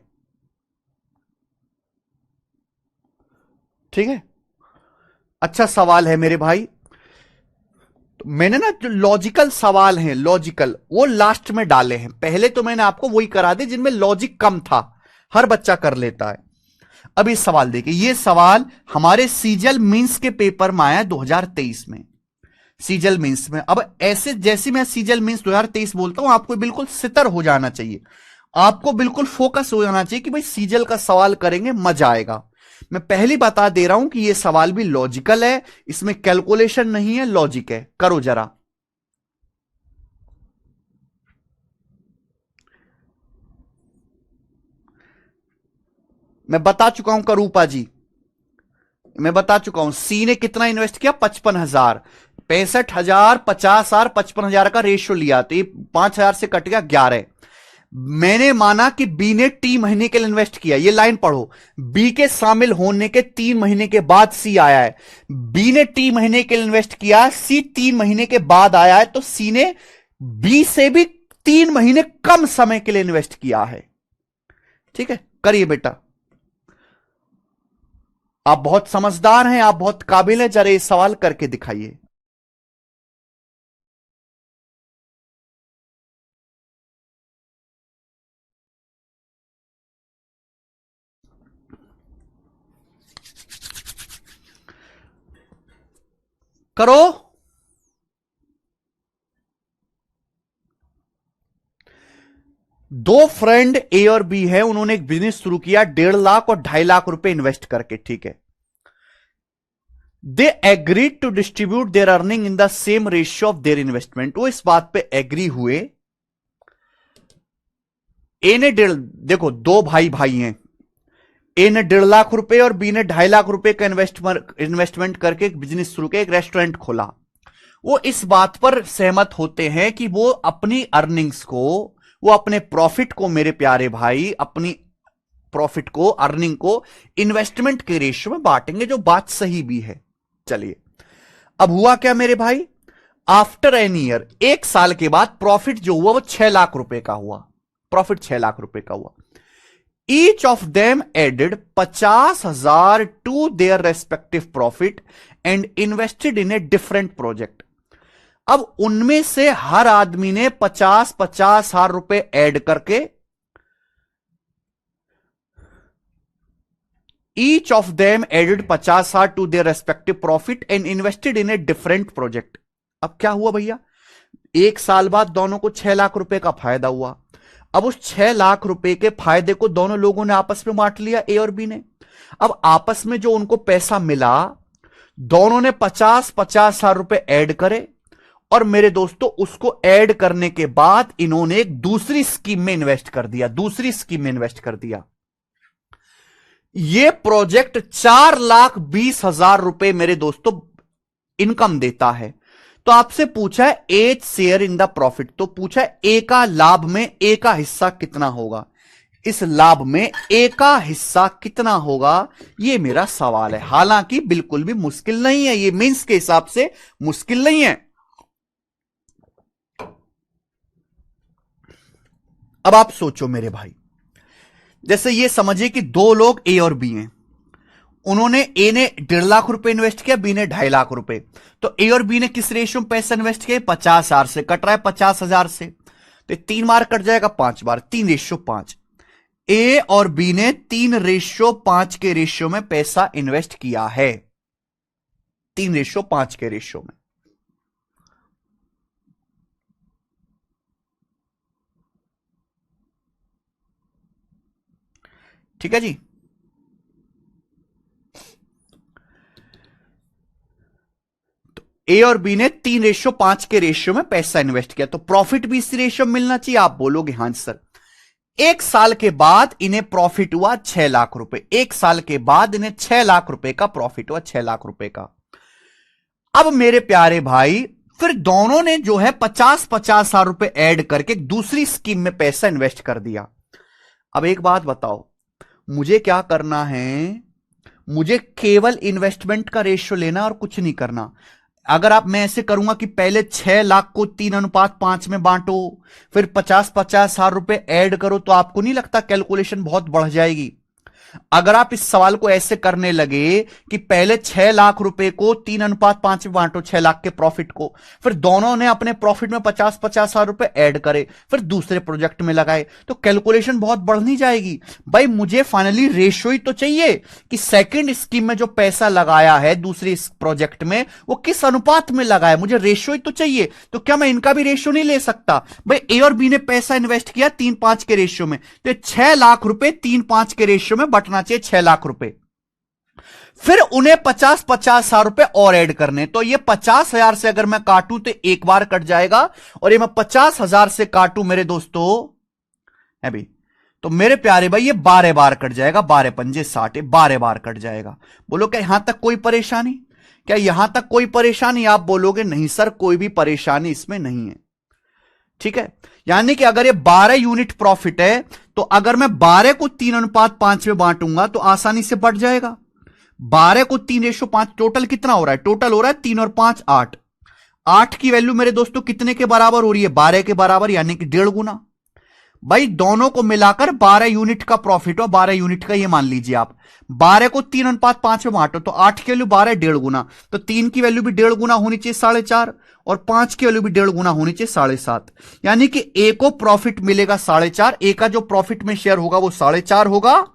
ठीक है। अच्छा सवाल है मेरे भाई। तो मैंने ना जो लॉजिकल सवाल हैं, लॉजिकल, वो लास्ट में डाले हैं। पहले तो मैंने आपको वही करा दी जिनमें लॉजिक कम था, हर बच्चा कर लेता है। अब इस सवाल देखिए, ये सवाल हमारे सीजल मींस के पेपर में आया 2023 में, सीजल मींस में। अब ऐसे जैसे मैं सीजल मींस 2023 बोलता हूं, आपको बिल्कुल सितर हो जाना चाहिए, आपको बिल्कुल फोकस हो जाना चाहिए कि भाई सीजल का सवाल करेंगे, मजा आएगा। मैं पहली बता दे रहा हूं कि यह सवाल भी लॉजिकल है, इसमें कैलकुलेशन नहीं है, लॉजिक है। करो जरा। मैं बता चुका हूं करूपा जी, मैं बता चुका हूं। सी ने कितना इन्वेस्ट किया? 55,000। 65,000, 50,000, 55,000 का रेशियो लिया, तो ये 5,000 से कट गया 11। मैंने माना कि बी ने टी महीने के लिए इन्वेस्ट किया। ये लाइन पढ़ो, बी के शामिल होने के 3 महीने के बाद सी आया है। बी ने टी महीने के लिए इन्वेस्ट किया, सी 3 महीने के बाद आया है, तो सी ने बी से भी 3 महीने कम समय के लिए इन्वेस्ट किया है। ठीक है, करिए बेटा, आप बहुत समझदार हैं, आप बहुत काबिल हैं, जरा ये सवाल करके दिखाइए। करो। दो फ्रेंड ए और बी है, उन्होंने एक बिजनेस शुरू किया 1.5 लाख और 2.5 लाख रुपए इन्वेस्ट करके। ठीक है, they agreed to distribute their earning in the same ratio of their investment. वो इस बात पे एग्री हुए, ए ने देखो दो भाई भाई हैं, ए ने 1.5 लाख रुपए और बी ने 2.5 लाख रुपए का इन्वेस्टमेंट करके एक बिजनेस शुरू किया, एक रेस्टोरेंट खोला। वो इस बात पर सहमत होते हैं कि वो अपनी अर्निंग्स को, वो अपने प्रॉफिट को, मेरे प्यारे भाई, अपनी प्रॉफिट को, अर्निंग को इन्वेस्टमेंट के रेशियो में बांटेंगे, जो बात सही भी है। चलिए, अब हुआ क्या मेरे भाई, आफ्टर एन ईयर, 1 साल के बाद प्रॉफिट जो हुआ वो 6 लाख रुपए का हुआ। प्रॉफिट 6 लाख रुपए का हुआ। Each of them added 50,000 to their respective profit and invested in a different project. अब उनमें से हर आदमी ने 50,000 रुपए ऐड करके, each of them added 50,000 to their respective profit and invested in a different project. अब क्या हुआ भैया, 1 साल बाद दोनों को 6 लाख रुपए का फायदा हुआ। अब उस 6 लाख रुपए के फायदे को दोनों लोगों ने आपस में बांट लिया, ए और बी ने। अब आपस में जो उनको पैसा मिला, दोनों ने 50,000 रुपए ऐड करे, और मेरे दोस्तों उसको ऐड करने के बाद इन्होंने एक दूसरी स्कीम में इन्वेस्ट कर दिया, दूसरी स्कीम में इन्वेस्ट कर दिया। यह प्रोजेक्ट 4,20,000 रुपए मेरे दोस्तों इनकम देता है। तो आपसे पूछा है as share in the profit, तो पूछा है ए का लाभ में ए का हिस्सा कितना होगा, इस लाभ में ए का हिस्सा कितना होगा, यह मेरा सवाल है। हालांकि बिल्कुल भी मुश्किल नहीं है, यह मींस के हिसाब से मुश्किल नहीं है। अब आप सोचो मेरे भाई, जैसे ये समझिए कि दो लोग ए और बी हैं, उन्होंने, ए ने 1.5 लाख रुपए इन्वेस्ट किया, बी ने 2.5 लाख रुपए। तो ए और बी ने किस रेशियो में पैसा इन्वेस्ट किया? 50,000 से, कट रहा है 50,000 से, तो 3 बार कट जाएगा, 5 बार, 3:5। ए और बी ने 3:5 के रेशियो में पैसा इन्वेस्ट किया है, 3:5 के रेशियो में। ठीक है जी। तो ए और बी ने 3:5 के रेशियो में पैसा इन्वेस्ट किया, तो प्रॉफिट भी इसी रेशियो में मिलना चाहिए। आप बोलोगे हां सर। 1 साल के बाद इन्हें प्रॉफिट हुआ 6 लाख रुपए, 1 साल के बाद इन्हें 6 लाख रुपए का प्रॉफिट हुआ, 6 लाख रुपए का। अब मेरे प्यारे भाई, फिर दोनों ने जो है 50,000 रुपए ऐड करके दूसरी स्कीम में पैसा इन्वेस्ट कर दिया। अब एक बात बताओ, मुझे क्या करना है? मुझे केवल इन्वेस्टमेंट का रेशियो लेना और कुछ नहीं करना। अगर आप, मैं ऐसे करूंगा कि पहले 6 लाख को 3:5 में बांटो, फिर 50,000 रुपए ऐड करो, तो आपको नहीं लगता कैलकुलेशन बहुत बढ़ जाएगी? अगर आप इस सवाल को ऐसे करने लगे कि पहले 6 लाख रुपए को 3:5 में बांटो, 6 लाख के प्रॉफिट को, फिर दोनों ने अपने प्रॉफिट में 50-50 हजार रुपए ऐड करे, फिर दूसरे प्रोजेक्ट में लगाए, तो कैलकुलेशन बहुत बढ़नी जाएगी। भाई मुझे फाइनली रेशियो ही तो चाहिए कि सेकंड स्कीम में जो पैसा लगाया है दूसरी प्रोजेक्ट में वो किस अनुपात में लगाया, मुझे रेशियो ही तो चाहिए। तो क्या मैं इनका भी रेशियो नहीं ले सकता? भाई ए और बी ने पैसा इन्वेस्ट किया 3-5 के रेशियो में, तो 6 लाख रुपए 3-5 के रेशियो में बटना चाहिए 6 लाख रुपए। फिर उन्हें 50-50 हजार रुपए और ऐड करने, तो ये 50,000 से अगर मैं काटूं तो एक बार कट जाएगा, और ये मैं 50,000 से काटूं मेरे दोस्तों है भी, तो मेरे प्यारे भाई ये 12 बार कट जाएगा, 12 पंजे 60, 12 बार कट जाएगा। बोलो क्या यहां तक कोई परेशानी? क्या यहां तक कोई परेशानी? आप बोलोगे नहीं सर कोई भी परेशानी इसमें नहीं है। ठीक है, यानी कि अगर ये 12 यूनिट प्रॉफिट है तो अगर मैं 12 को 3:5 में बांटूंगा तो आसानी से बढ़ जाएगा। 12 को 3:5, टोटल कितना हो रहा है? टोटल हो रहा है 3 और 5 8। 8 की वैल्यू मेरे दोस्तों कितने के बराबर हो रही है? 12 के बराबर, यानी कि 1.5 गुना। भाई दोनों को मिलाकर 12 यूनिट का प्रॉफिट हो, 12 यूनिट का ये मान लीजिए आप। 12 को 3:5 में बांटो तो 8 की वैल्यू 12, 1.5 गुना, तो 3 की वैल्यू भी 1.5 गुना होनी चाहिए 4.5, और 5 की वैल्यू भी 1.5 गुना होनी चाहिए 7.5। यानी कि ए को प्रॉफिट मिलेगा 4.5, ए का जो प्रॉफिट में शेयर होगा वो 4.5 होगा,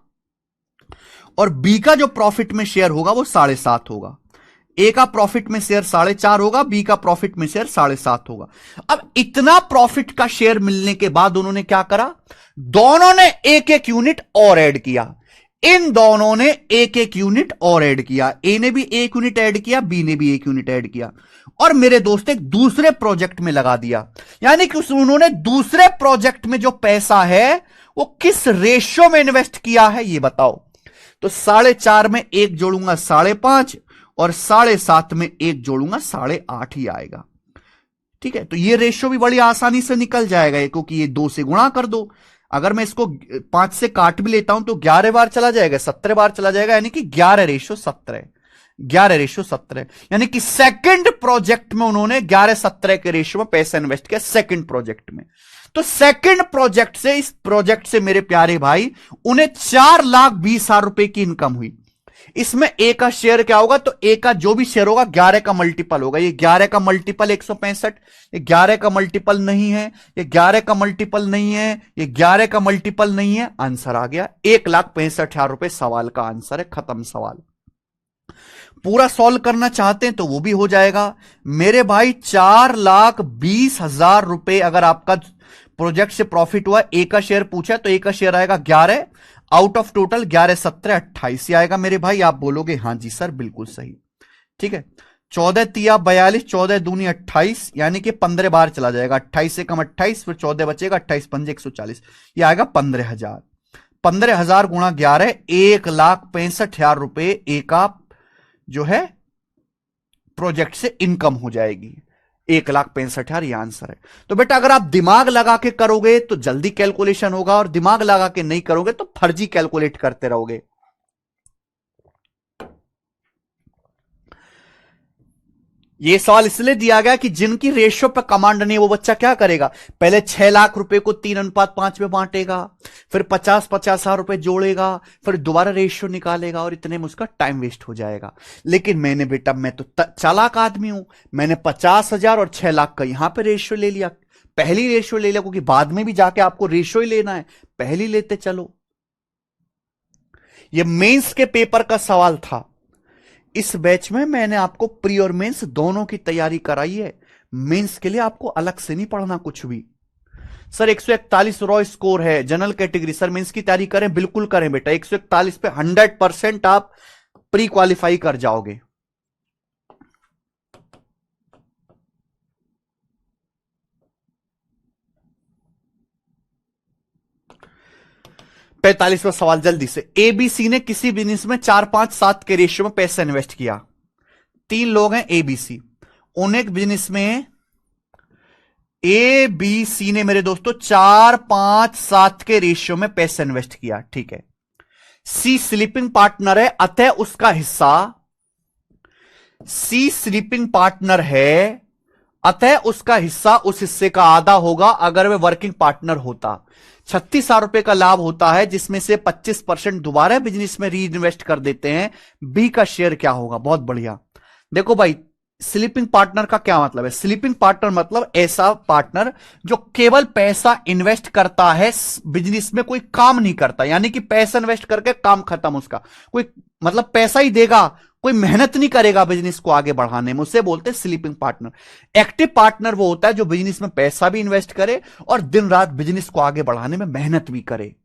और बी का जो प्रॉफिट में शेयर होगा वो 7.5 होगा। ए का प्रॉफिट में शेयर 4.5 होगा, बी का प्रॉफिट में शेयर 7.5 होगा। अब इतना प्रॉफिट का शेयर मिलने के बाद उन्होंने क्या करा? दोनों ने एक एक यूनिट और ऐड किया। इन दोनों ने एक एक यूनिट और ऐड किया, ए ने भी एक यूनिट ऐड किया, बी ने भी एक यूनिट ऐड किया, और मेरे दोस्त एक दूसरे प्रोजेक्ट में लगा दिया। यानी कि उन्होंने दूसरे प्रोजेक्ट में जो पैसा है वो किस रेशियो में इन्वेस्ट किया है ये बताओ। तो 4.5 में 1 जोड़ूंगा 5.5, और 7.5 में 1 जोड़ूंगा 8.5 ही आएगा। ठीक है, तो ये रेशियो भी बड़ी आसानी से निकल जाएगा, क्योंकि ये 2 से गुणा कर दो। अगर मैं इसको 5 से काट भी लेता हूं तो 11 बार चला जाएगा, 17 बार चला जाएगा, यानी कि 11:17, 11:17। यानी कि सेकंड प्रोजेक्ट में उन्होंने 11:17 के रेशियो में पैसा इन्वेस्ट किया, सेकंड प्रोजेक्ट में। तो सेकंड प्रोजेक्ट से, इस प्रोजेक्ट से मेरे प्यारे भाई उन्हें 4,20,000 रुपए की इनकम हुई। इसमें ए का शेयर क्या होगा? तो ए का जो भी शेयर होगा 11 का मल्टीपल होगा। ये 11 का मल्टीपल 165, ये 11 का मल्टीपल नहीं है, ये 11 का मल्टीपल नहीं है, ये 11 का मल्टीपल नहीं है। आंसर आ गया 1,65,000 रुपए। सवाल का आंसर है, खत्म सवाल। पूरा सॉल्व करना चाहते हैं तो वो भी हो जाएगा मेरे भाई। 4,20,000 रुपए अगर आपका प्रोजेक्ट से प्रॉफिट हुआ, ए का शेयर पूछा तो ए का शेयर आएगा 11, आउट ऑफ टोटल 11 17 28 ही आएगा मेरे भाई। आप बोलोगे हां जी सर बिल्कुल सही। ठीक है, 14 तिया 42, 14 दूनी 28, यानी कि 15 बार चला जाएगा। 28 से कम 28, फिर 14 बचेगा, 28 पंजे 140, ये आएगा 15,000। 15,000 गुणा 11, 1,65,000 रुपए ए का जो है प्रोजेक्ट से इनकम हो जाएगी। 1,65,000 ये आंसर है। तो बेटा अगर आप दिमाग लगा के करोगे तो जल्दी कैलकुलेशन होगा, और दिमाग लगा के नहीं करोगे तो फर्जी कैलकुलेट करते रहोगे। ये सवाल इसलिए दिया गया कि जिनकी रेशियो पे कमांड नहीं वो बच्चा क्या करेगा? पहले 6 लाख रुपए को 3:5 में बांटेगा, फिर 50-50 हजार रुपए जोड़ेगा, फिर दोबारा रेशियो निकालेगा, और इतने में उसका टाइम वेस्ट हो जाएगा। लेकिन मैंने बेटा, मैं तो चालाक आदमी हूं, मैंने 50,000 और 6 लाख का यहां पे रेशियो ले लिया, पहली रेशियो ले लिया, क्योंकि बाद में भी जाके आपको रेशियो ही लेना है, पहली लेते चलो। ये मेंस के पेपर का सवाल था। इस बैच में मैंने आपको प्री और मेंस दोनों की तैयारी कराई है। मेंस के लिए आपको अलग से नहीं पढ़ना कुछ भी। सर 141 रॉ स्कोर है जनरल कैटेगरी, सर मेंस की तैयारी करें, बिल्कुल करें बेटा। 141 पे 100% आप प्री क्वालिफाई कर जाओगे। पैंतालीसवां सवाल जल्दी से। एबीसी ने किसी बिजनेस में 4 5 7 के रेशियो में पैसा इन्वेस्ट किया। 3 लोग हैं एबीसी, उन्हें एक बिजनेस में एबीसी ने मेरे दोस्तों 4 5 7 के रेशियो में पैसा इन्वेस्ट किया। ठीक है, सी स्लीपिंग पार्टनर है, अतः उसका हिस्सा, सी स्लीपिंग पार्टनर है अतः उसका हिस्सा उस हिस्से का आधा होगा अगर वह वर्किंग पार्टनर होता। ₹36,000 का लाभ होता है, जिसमें से 25% दोबारा बिजनेस में री इन्वेस्ट कर देते हैं। बी का शेयर क्या होगा? बहुत बढ़िया। देखो भाई, स्लीपिंग पार्टनर का क्या मतलब है? स्लीपिंग पार्टनर मतलब ऐसा पार्टनर जो केवल पैसा इन्वेस्ट करता है, बिजनेस में कोई काम नहीं करता, यानी कि पैसा इन्वेस्ट करके काम खत्म उसका, कोई मतलब पैसा ही देगा, कोई मेहनत नहीं करेगा बिजनेस को आगे बढ़ाने में, उसे बोलते हैं स्लीपिंग पार्टनर। एक्टिव पार्टनर वो होता है जो बिजनेस में पैसा भी इन्वेस्ट करे और दिन रात बिजनेस को आगे बढ़ाने में मेहनत भी करे।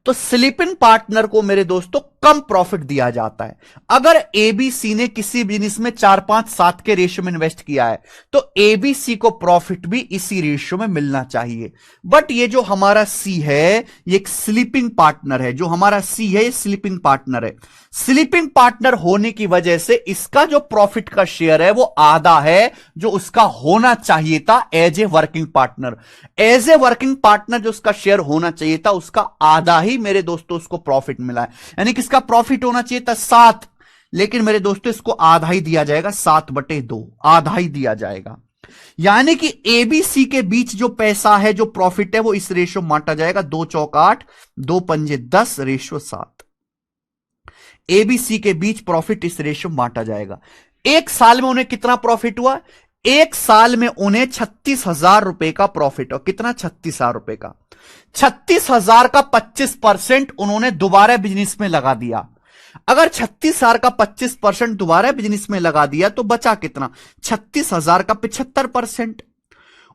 तो स्लीपिंग पार्टनर को मेरे दोस्तों कम प्रॉफिट दिया जाता है। अगर एबीसी ने किसी बिजनेस में 4, 5, 7 के रेशियो में इन्वेस्ट किया है तो एबीसी को प्रॉफिट भी इसी रेशियो में मिलना चाहिए। बट ये जो हमारा सी है ये एक स्लीपिंग पार्टनर है, जो हमारा सी है ये स्लीपिंग पार्टनर है। स्लीपिंग पार्टनर होने की वजह से इसका जो प्रॉफिट का शेयर है वो आधा है जो उसका होना चाहिए था as a working partner. As a working partner जो उसका शेयर होना चाहिए था उसका आधा ही मेरे दोस्तों उसको प्रॉफिट मिला है, यानी कि इसका प्रॉफिट होना चाहिए था 7, लेकिन मेरे दोस्तों इसको आधा ही दिया जाएगा, 7/2 आधा ही दिया जाएगा। यानी कि एबीसी के बीच जो पैसा है, जो प्रॉफिट है, वो इस रेशियो में बांटा जाएगा। 2 चौक 8, 2 पंजे 10 रेशियो 7। एबीसी के बीच प्रॉफिट इस रेशियो में बांटा जाएगा। एक साल में उन्हें कितना प्रॉफिट हुआ? एक साल में उन्हें ₹36,000 का प्रॉफिट। और कितना? ₹36,000 का। 36,000 का 25% उन्होंने दोबारा बिजनेस में लगा दिया। अगर 36,000 का 25% दोबारा बिजनेस में लगा दिया तो बचा कितना? 36,000 का 75%।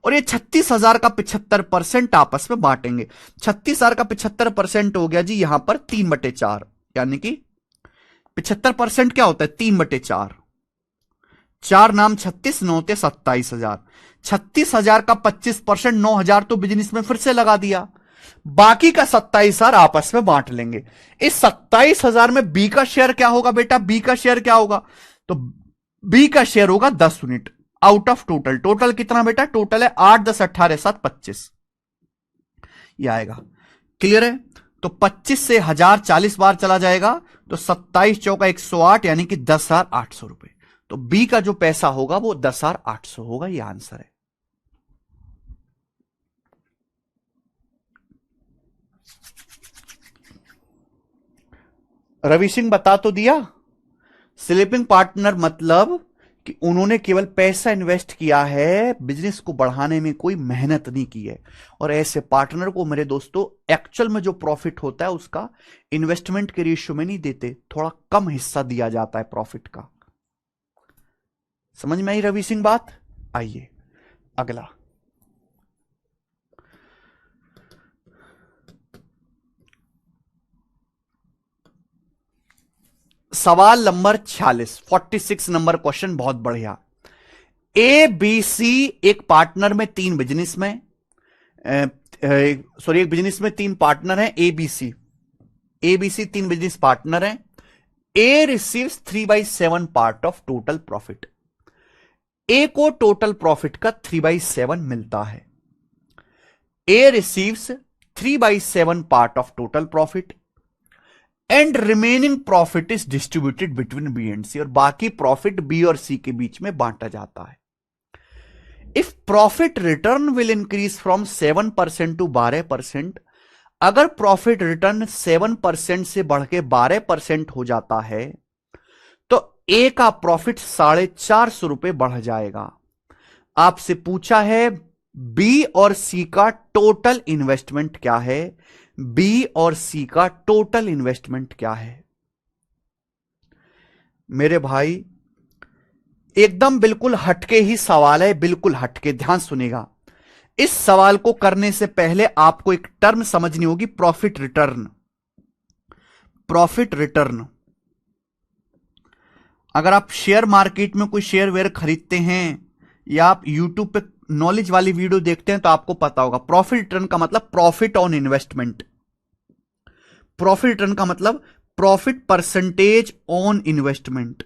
और ये 36,000 का 75% आपस में बांटेंगे। 36,000 का 75% हो गया जी यहां पर 3/4, यानी कि 75% क्या होता है? 3/4। 4 नाम 36, 9 ते 27,000। 36,000 का 25%, 9,000 तो बिजनेस में फिर से लगा दिया, बाकी का 27,000 आपस में बांट लेंगे। इस 27,000 में बी का शेयर क्या होगा बेटा? बी का शेयर क्या होगा? तो बी का शेयर होगा 10 unit out of total. Total कितना बेटा? टोटल है 8, 10, 18, 7, 25 ये आएगा। क्लियर है? तो 25 से 1000 40 बार चला जाएगा तो 27 चौका 108, यानी कि 10,800 रुपए। तो बी का जो पैसा होगा वो 10,800 होगा। ये आंसर है। रवि सिंह बता तो दिया। स्लीपिंग पार्टनर मतलब कि उन्होंने केवल पैसा इन्वेस्ट किया है, बिजनेस को बढ़ाने में कोई मेहनत नहीं की है। और ऐसे पार्टनर को मेरे दोस्तों एक्चुअल में जो प्रॉफिट होता है उसका इन्वेस्टमेंट के रेशियो में नहीं देते, थोड़ा कम हिस्सा दिया जाता है प्रॉफिट का। समझ में आई रवि सिंह बात? आइए अगला। सवाल नंबर 46 नंबर क्वेश्चन, बहुत बढ़िया। ए बी सी एक पार्टनर में 3 बिजनेस में, सॉरी एक बिजनेस में 3 पार्टनर हैं। A B C 3 business partner हैं। A receives 3/7 part of total profit. A को टोटल प्रॉफिट का 3/7 मिलता है। A receives 3/7 part of total profit and remaining profit is distributed between B and C. और बाकी profit B और सी के बीच में बांटा जाता है। If profit return will increase from 7% to 12%, अगर प्रॉफिट रिटर्न 7% से बढ़ के 12% हो जाता है तो ए का प्रॉफिट 450 रुपए बढ़ जाएगा। आपसे पूछा है बी और सी का टोटल इन्वेस्टमेंट क्या है? बी और सी का टोटल इन्वेस्टमेंट क्या है? मेरे भाई एकदम बिल्कुल हटके ही सवाल है, बिल्कुल हटके, ध्यान सुनेगा। इस सवाल को करने से पहले आपको एक टर्म समझनी होगी, प्रॉफिट रिटर्न। प्रॉफिट रिटर्न, अगर आप शेयर मार्केट में कोई शेयर वेयर खरीदते हैं या आप यूट्यूब पे नॉलेज वाली वीडियो देखते हैं तो आपको पता होगा प्रॉफिट रिटर्न का मतलब profit on investment. Profit return का मतलब प्रॉफिट परसेंटेज ऑन इन्वेस्टमेंट।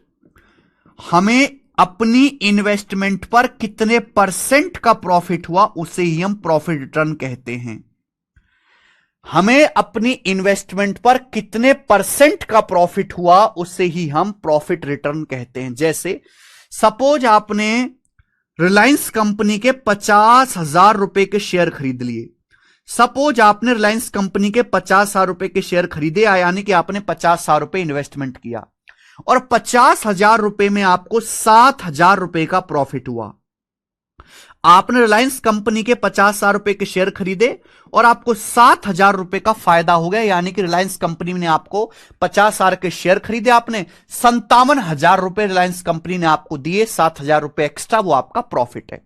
हमें अपनी इन्वेस्टमेंट पर कितने परसेंट का प्रॉफिट हुआ उसे ही हम प्रॉफिट रिटर्न कहते हैं। हमें अपनी इन्वेस्टमेंट पर कितने परसेंट का प्रॉफिट हुआ उसे ही हम प्रॉफिट रिटर्न कहते हैं। जैसे सपोज आपने रिलायंस कंपनी के 50,000 रुपए के शेयर खरीद लिए, सपोज आपने रिलायंस कंपनी के 50,000 रुपए के शेयर खरीदे, यानी कि आपने 50,000 रुपए इन्वेस्टमेंट किया और 50,000 रुपए में आपको 7,000 रुपए का प्रॉफिट हुआ। आपने रिलायंस कंपनी के 50,000 रुपए के शेयर खरीदे और आपको 7,000 रुपए का फायदा हो गया, यानी कि रिलायंस कंपनी ने आपको 50,000 के शेयर खरीदे, आपने 57,000 रुपए रिलायंस कंपनी ने आपको दिए, 7,000 रुपए एक्स्ट्रा, वो आपका प्रॉफिट है।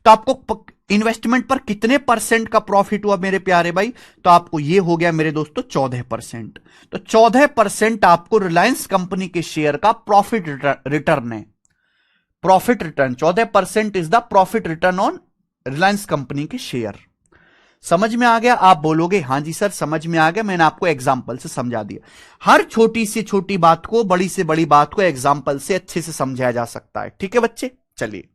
तो आपको इन्वेस्टमेंट पर कितने परसेंट का प्रॉफिट हुआ मेरे प्यारे भाई? तो आपको यह हो गया मेरे दोस्तों 14%। तो 14% आपको रिलायंस कंपनी के शेयर का प्रॉफिट रिटर्न है। Profit return 14% is the profit return on Reliance company के शेयर। समझ में आ गया? आप बोलोगे हां जी सर समझ में आ गया, मैंने आपको एग्जांपल से समझा दिया। हर छोटी से छोटी बात को, बड़ी से बड़ी बात को एग्जांपल से अच्छे से समझाया जा सकता है। ठीक है बच्चे, चलिए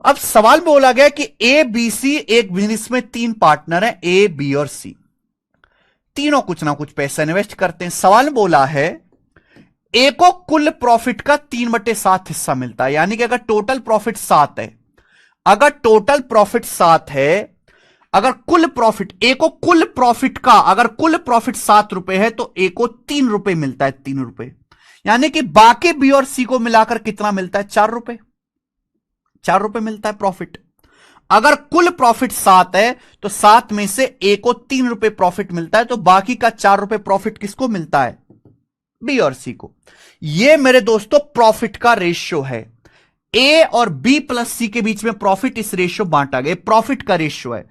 अब सवाल में बोला गया कि ए बी सी एक बिजनेस में 3 पार्टनर हैं, ए बी और सी, तीनों कुछ ना कुछ पैसा इन्वेस्ट करते हैं। सवाल में बोला है ए को कुल प्रॉफिट का 3/7 हिस्सा मिलता है, यानी कि अगर टोटल प्रॉफिट 7 है, अगर टोटल प्रॉफिट 7 है, अगर कुल प्रॉफिट ए को कुल प्रॉफिट का, अगर कुल प्रॉफिट 7 रुपए है तो ए को 3 रुपए मिलता है, 3 रुपए, यानी कि बाकी बी और सी को मिलाकर कितना मिलता है? 4 रुपए, 4 रुपए मिलता है प्रॉफिट। अगर कुल प्रॉफिट 7 है तो 7 में से ए को 3 रुपए प्रॉफिट मिलता है, तो बाकी का 4 रुपए प्रॉफिट किसको मिलता है? बी और सी को। यह मेरे दोस्तों प्रॉफिट का रेशियो है। ए और बी प्लस सी के बीच में प्रॉफिट इस रेशियो बांटा गया, प्रॉफिट का रेशियो है।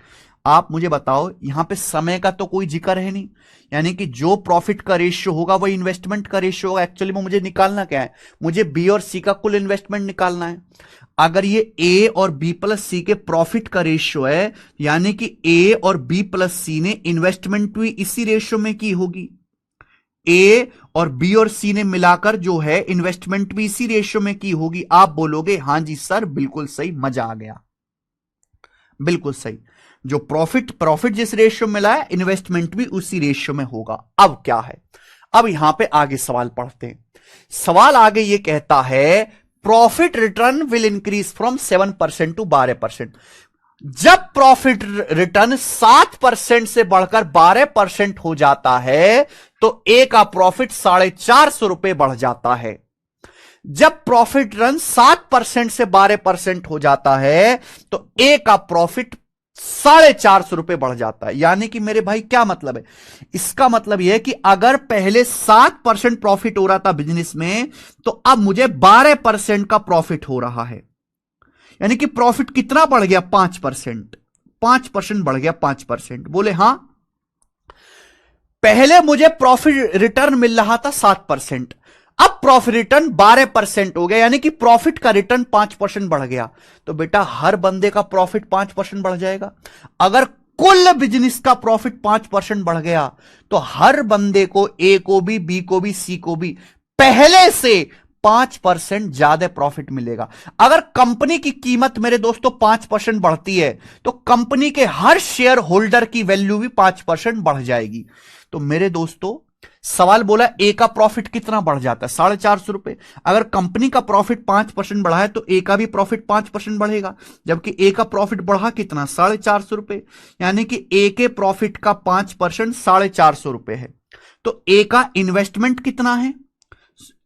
आप मुझे बताओ, यहां पे समय का तो कोई जिक्र है नहीं, यानी कि जो प्रॉफिट का रेशियो होगा वही इन्वेस्टमेंट का रेशियो होगा। एक्चुअली में मुझे निकालना क्या है? मुझे बी और सी का कुल इन्वेस्टमेंट निकालना है। अगर ये ए और बी प्लस सी के प्रॉफिट का रेशियो है, यानी कि ए और बी प्लस सी ने इन्वेस्टमेंट भी इसी रेशियो में की होगी। ए और बी और सी ने मिलाकर जो है इन्वेस्टमेंट भी इसी रेशियो में की होगी। आप बोलोगे हां जी सर बिल्कुल सही, मजा आ गया, बिल्कुल सही। जो प्रॉफिट जिस रेशियो में मिला है, इन्वेस्टमेंट भी उसी रेशियो में होगा। अब क्या है? अब यहां पे आगे सवाल पढ़ते हैं। सवाल आगे ये कहता है profit return will increase from 7% to 12%। जब प्रॉफिट रिटर्न 7% से बढ़कर 12% हो जाता है तो ए का प्रॉफिट 450 रुपए बढ़ जाता है। जब प्रॉफिट रिटर्न 7% से 12% हो जाता है तो ए का प्रॉफिट 450 रुपए बढ़ जाता है। यानी कि मेरे भाई क्या मतलब है? इसका मतलब यह है कि अगर पहले 7% प्रॉफिट हो रहा था बिजनेस में, तो अब मुझे 12% का प्रॉफिट हो रहा है। यानी कि प्रॉफिट कितना बढ़ गया? 5%, 5% बढ़ गया, 5%। बोले हां, पहले मुझे प्रॉफिट रिटर्न मिल रहा था 7%, अब प्रॉफिट रिटर्न 12% हो गया, यानी कि प्रॉफिट का रिटर्न 5% बढ़ गया। तो बेटा हर बंदे का प्रॉफिट 5% बढ़ जाएगा। अगर कुल बिजनेस का प्रॉफिट 5% बढ़ गया तो हर बंदे को, ए को भी, बी को भी, सी को भी पहले से 5% ज्यादा प्रॉफिट मिलेगा। अगर कंपनी की कीमत मेरे दोस्तों 5% बढ़ती है तो कंपनी के हर शेयर होल्डर की वैल्यू भी 5% बढ़ जाएगी। तो मेरे दोस्तों सवाल बोला ए का प्रॉफिट कितना बढ़ जाता है? 450 रुपए। अगर कंपनी का प्रॉफिट 5% बढ़ा है तो ए का भी प्रॉफिट 5% बढ़ेगा, जबकि ए का प्रॉफिट बढ़ा कितना? 450 रुपए। यानी कि ए के प्रॉफिट का 5% 450 रुपए है। तो ए का इन्वेस्टमेंट कितना है?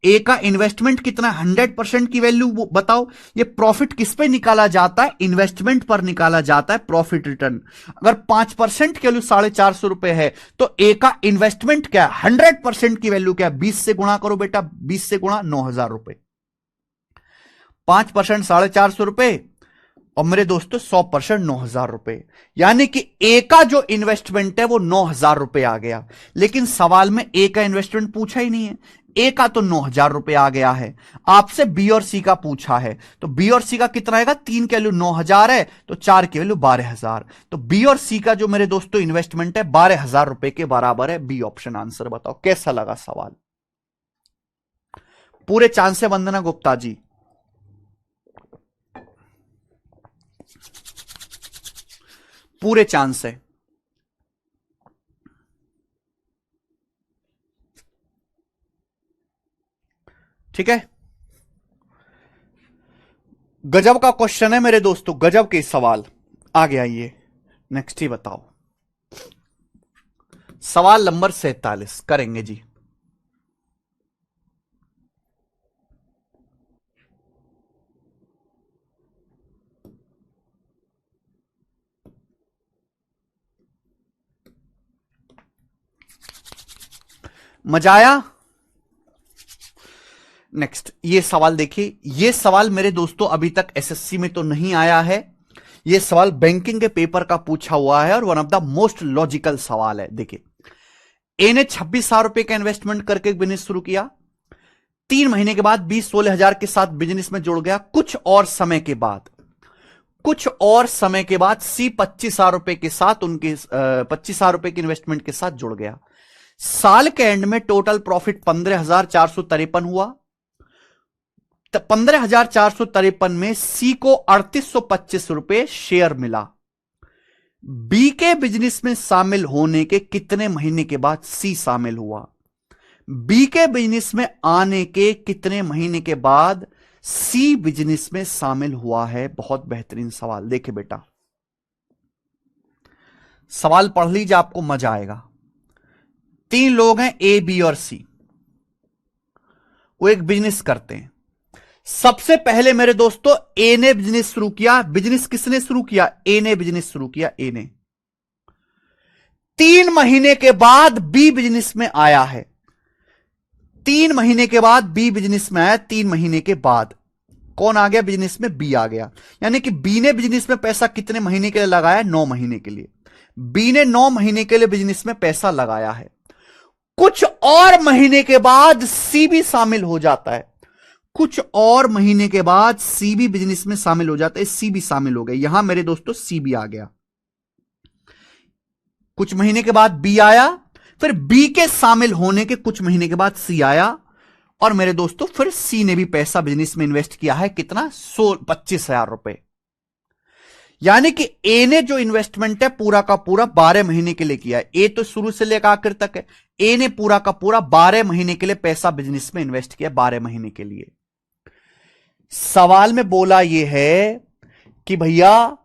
ए का इन्वेस्टमेंट कितना? 100% की वैल्यू बताओ। ये प्रॉफिट किस पे निकाला जाता है? इन्वेस्टमेंट पर निकाला जाता है प्रॉफिट रिटर्न। अगर 5% की वैल्यू 450 रुपए है तो ए का इन्वेस्टमेंट क्या है? 100% की वैल्यू क्या है? 20 से गुणा करो बेटा, 20 से गुणा 9,000 रुपए। 5% 450 रुपए और मेरे दोस्तों 100% 9,000 रुपए, यानी कि ए का जो इन्वेस्टमेंट है वो 9,000 रुपए आ गया। लेकिन सवाल में ए का इन्वेस्टमेंट पूछा ही नहीं है। ए का तो 9,000 रुपए आ गया है, आपसे बी और सी का पूछा है। तो बी और सी का कितना आएगा? 3 की वैल्यू 9,000 है तो 4 की वैल्यू 12,000। तो बी और सी का जो मेरे दोस्तों इन्वेस्टमेंट है 12,000 रुपए के बराबर है। बी ऑप्शन आंसर बताओ कैसा लगा सवाल? पूरे चांस है वंदना गुप्ता जी, पूरे चांस है। ठीक है, गजब का क्वेश्चन है मेरे दोस्तों, गजब के सवाल। आगे आइए, नेक्स्ट ही बताओ। सवाल नंबर 47 करेंगे जी। मजा आया? नेक्स्ट ये सवाल देखिए। ये सवाल मेरे दोस्तों अभी तक एसएससी में तो नहीं आया है। ये सवाल बैंकिंग के पेपर का पूछा हुआ है और one of the most logical सवाल है। देखिए, ए ने 26,000 रुपए का इन्वेस्टमेंट करके बिजनेस शुरू किया। 3 महीने के बाद 20-16 हजार के साथ बिजनेस में जुड़ गया। कुछ और समय के बाद सी 25,000 रुपए के साथ उनके 25,000 रुपए के इन्वेस्टमेंट के साथ जुड़ गया। साल के एंड में टोटल प्रॉफिट 15,453 हुआ। 15,453 में सी को 3,825 रुपए शेयर मिला। बी के बिजनेस में शामिल होने के कितने महीने के बाद सी शामिल हुआ? बी के बिजनेस में आने के कितने महीने के बाद सी बिजनेस में शामिल हुआ है? बहुत बेहतरीन सवाल। देखिए बेटा, सवाल पढ़ लीजिए, आपको मजा आएगा। 3 लोग हैं, ए, बी और सी। वो एक बिजनेस करते हैं। सबसे पहले मेरे दोस्तों ए ने बिजनेस शुरू किया। बिजनेस किसने शुरू किया? ए ने बिजनेस शुरू किया। ए ने 3 महीने के बाद बी बिजनेस में आया है। 3 महीने के बाद बी बिजनेस में आया। 3 महीने के बाद कौन आ गया बिजनेस में? बी आ गया। यानी कि बी ने बिजनेस में पैसा कितने महीने के लिए लगाया? 9 महीने के लिए। बी ने 9 महीने के लिए बिजनेस में पैसा लगाया है। कुछ और महीने के बाद सी भी शामिल हो जाता है। कुछ और महीने के बाद सी भी बिजनेस में शामिल हो जाता है। सी भी शामिल हो गया। यहां मेरे दोस्तों सी भी आ गया। कुछ महीने के बाद बी आया, फिर बी के शामिल होने के कुछ महीने के बाद सी आया, और मेरे दोस्तों फिर सी ने भी पैसा बिजनेस में इन्वेस्ट किया है। कितना? 25,000 रुपए। यानी कि ए ने जो इन्वेस्टमेंट है पूरा का पूरा 12 महीने के लिए किया है। ए तो शुरू से लेकर आखिर तक है। ए ने पूरा का पूरा 12 महीने के लिए पैसा बिजनेस में इन्वेस्ट किया। 12 महीने के लिए। सवाल में बोला यह है कि भैया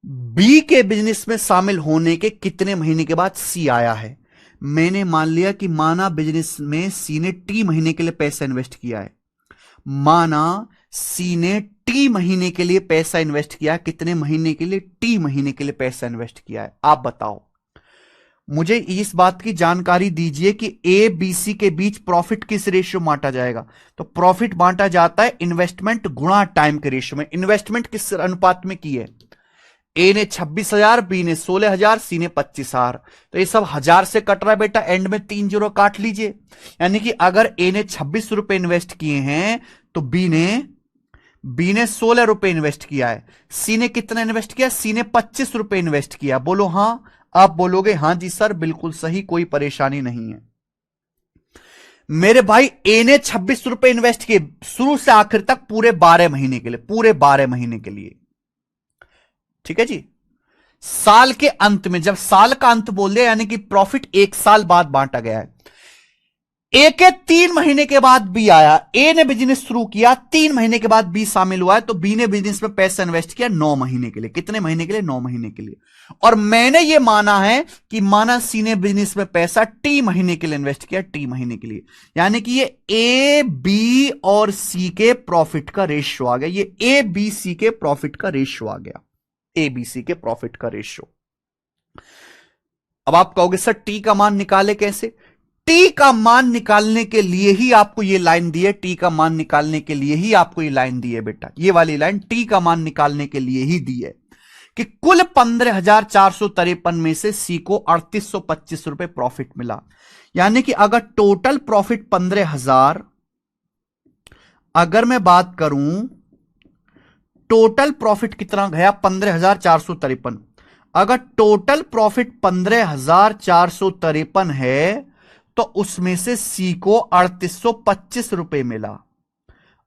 बी के बिजनेस में शामिल होने के कितने महीने के बाद सी आया है। मैंने मान लिया कि माना बिजनेस में सी ने टी महीने के लिए पैसा इन्वेस्ट किया है। माना सी ने टी महीने के लिए पैसा इन्वेस्ट किया। कितने महीने के लिए? टी महीने के लिए पैसा इन्वेस्ट किया है। आप बताओ, मुझे इस बात की जानकारी दीजिए कि ए बी सी के बीच प्रॉफिट किस रेशियो में बांटा जाएगा? तो प्रॉफिट बांटा जाता है इन्वेस्टमेंट गुणा टाइम के रेशियो में। इन्वेस्टमेंट किस अनुपात में की है? ए ने 26,000, बी ने 16,000, सी ने 25,000। तो ये सब 1000 से कट रहा है बेटा। एंड में 3 जीरो काट लीजिए। यानी कि अगर ए ने 26 रुपए इन्वेस्ट किए हैं तो बी ने 16 रुपए इन्वेस्ट किया है। सी ने कितना इन्वेस्ट किया? सी ने 25 रुपए इन्वेस्ट किया। बोलो हां। आप बोलोगे हां जी सर, बिल्कुल सही, कोई परेशानी नहीं है। मेरे भाई ए ने 26 रुपए इन्वेस्ट किए शुरू से आखिर तक, पूरे 12 महीने के लिए। पूरे 12 महीने के लिए। ठीक है जी। साल के अंत में, जब साल का अंत बोल दिया, यानी कि प्रॉफिट 1 साल बाद बांटा गया है। ए के 3 महीने के बाद बी आया। ए ने बिजनेस शुरू किया, 3 महीने के बाद बी शामिल हुआ है, तो बी ने बिजनेस में पैसा इन्वेस्ट किया 9 महीने के लिए। कितने महीने के लिए? 9 महीने के लिए। और मैंने यह माना है कि माना सी ने बिजनेस में पैसा टी महीने के लिए इन्वेस्ट किया। टी महीने के लिए, यानी कि ये ए बी और सी के प्रॉफिट का रेशियो आ गया। ये ए बी सी के प्रॉफिट का रेशियो आ गया। ए बी सी के प्रॉफिट का रेशियो। अब आप कहोगे सर टी का मान निकाले कैसे? टी का मान निकालने के लिए ही आपको यह लाइन दी है। टी का मान निकालने के लिए ही आपको यह लाइन दी है बेटा। ये वाली लाइन टी का मान निकालने के लिए ही दी है कि कुल 15,453 में से सी को 3,825 रुपए प्रॉफिट मिला। यानी कि अगर टोटल प्रॉफिट 15,000, अगर मैं बात करूं टोटल प्रॉफिट कितना गया? 15,453। अगर टोटल प्रॉफिट 15,453 है तो उसमें से सी को 3,825 रुपए मिला।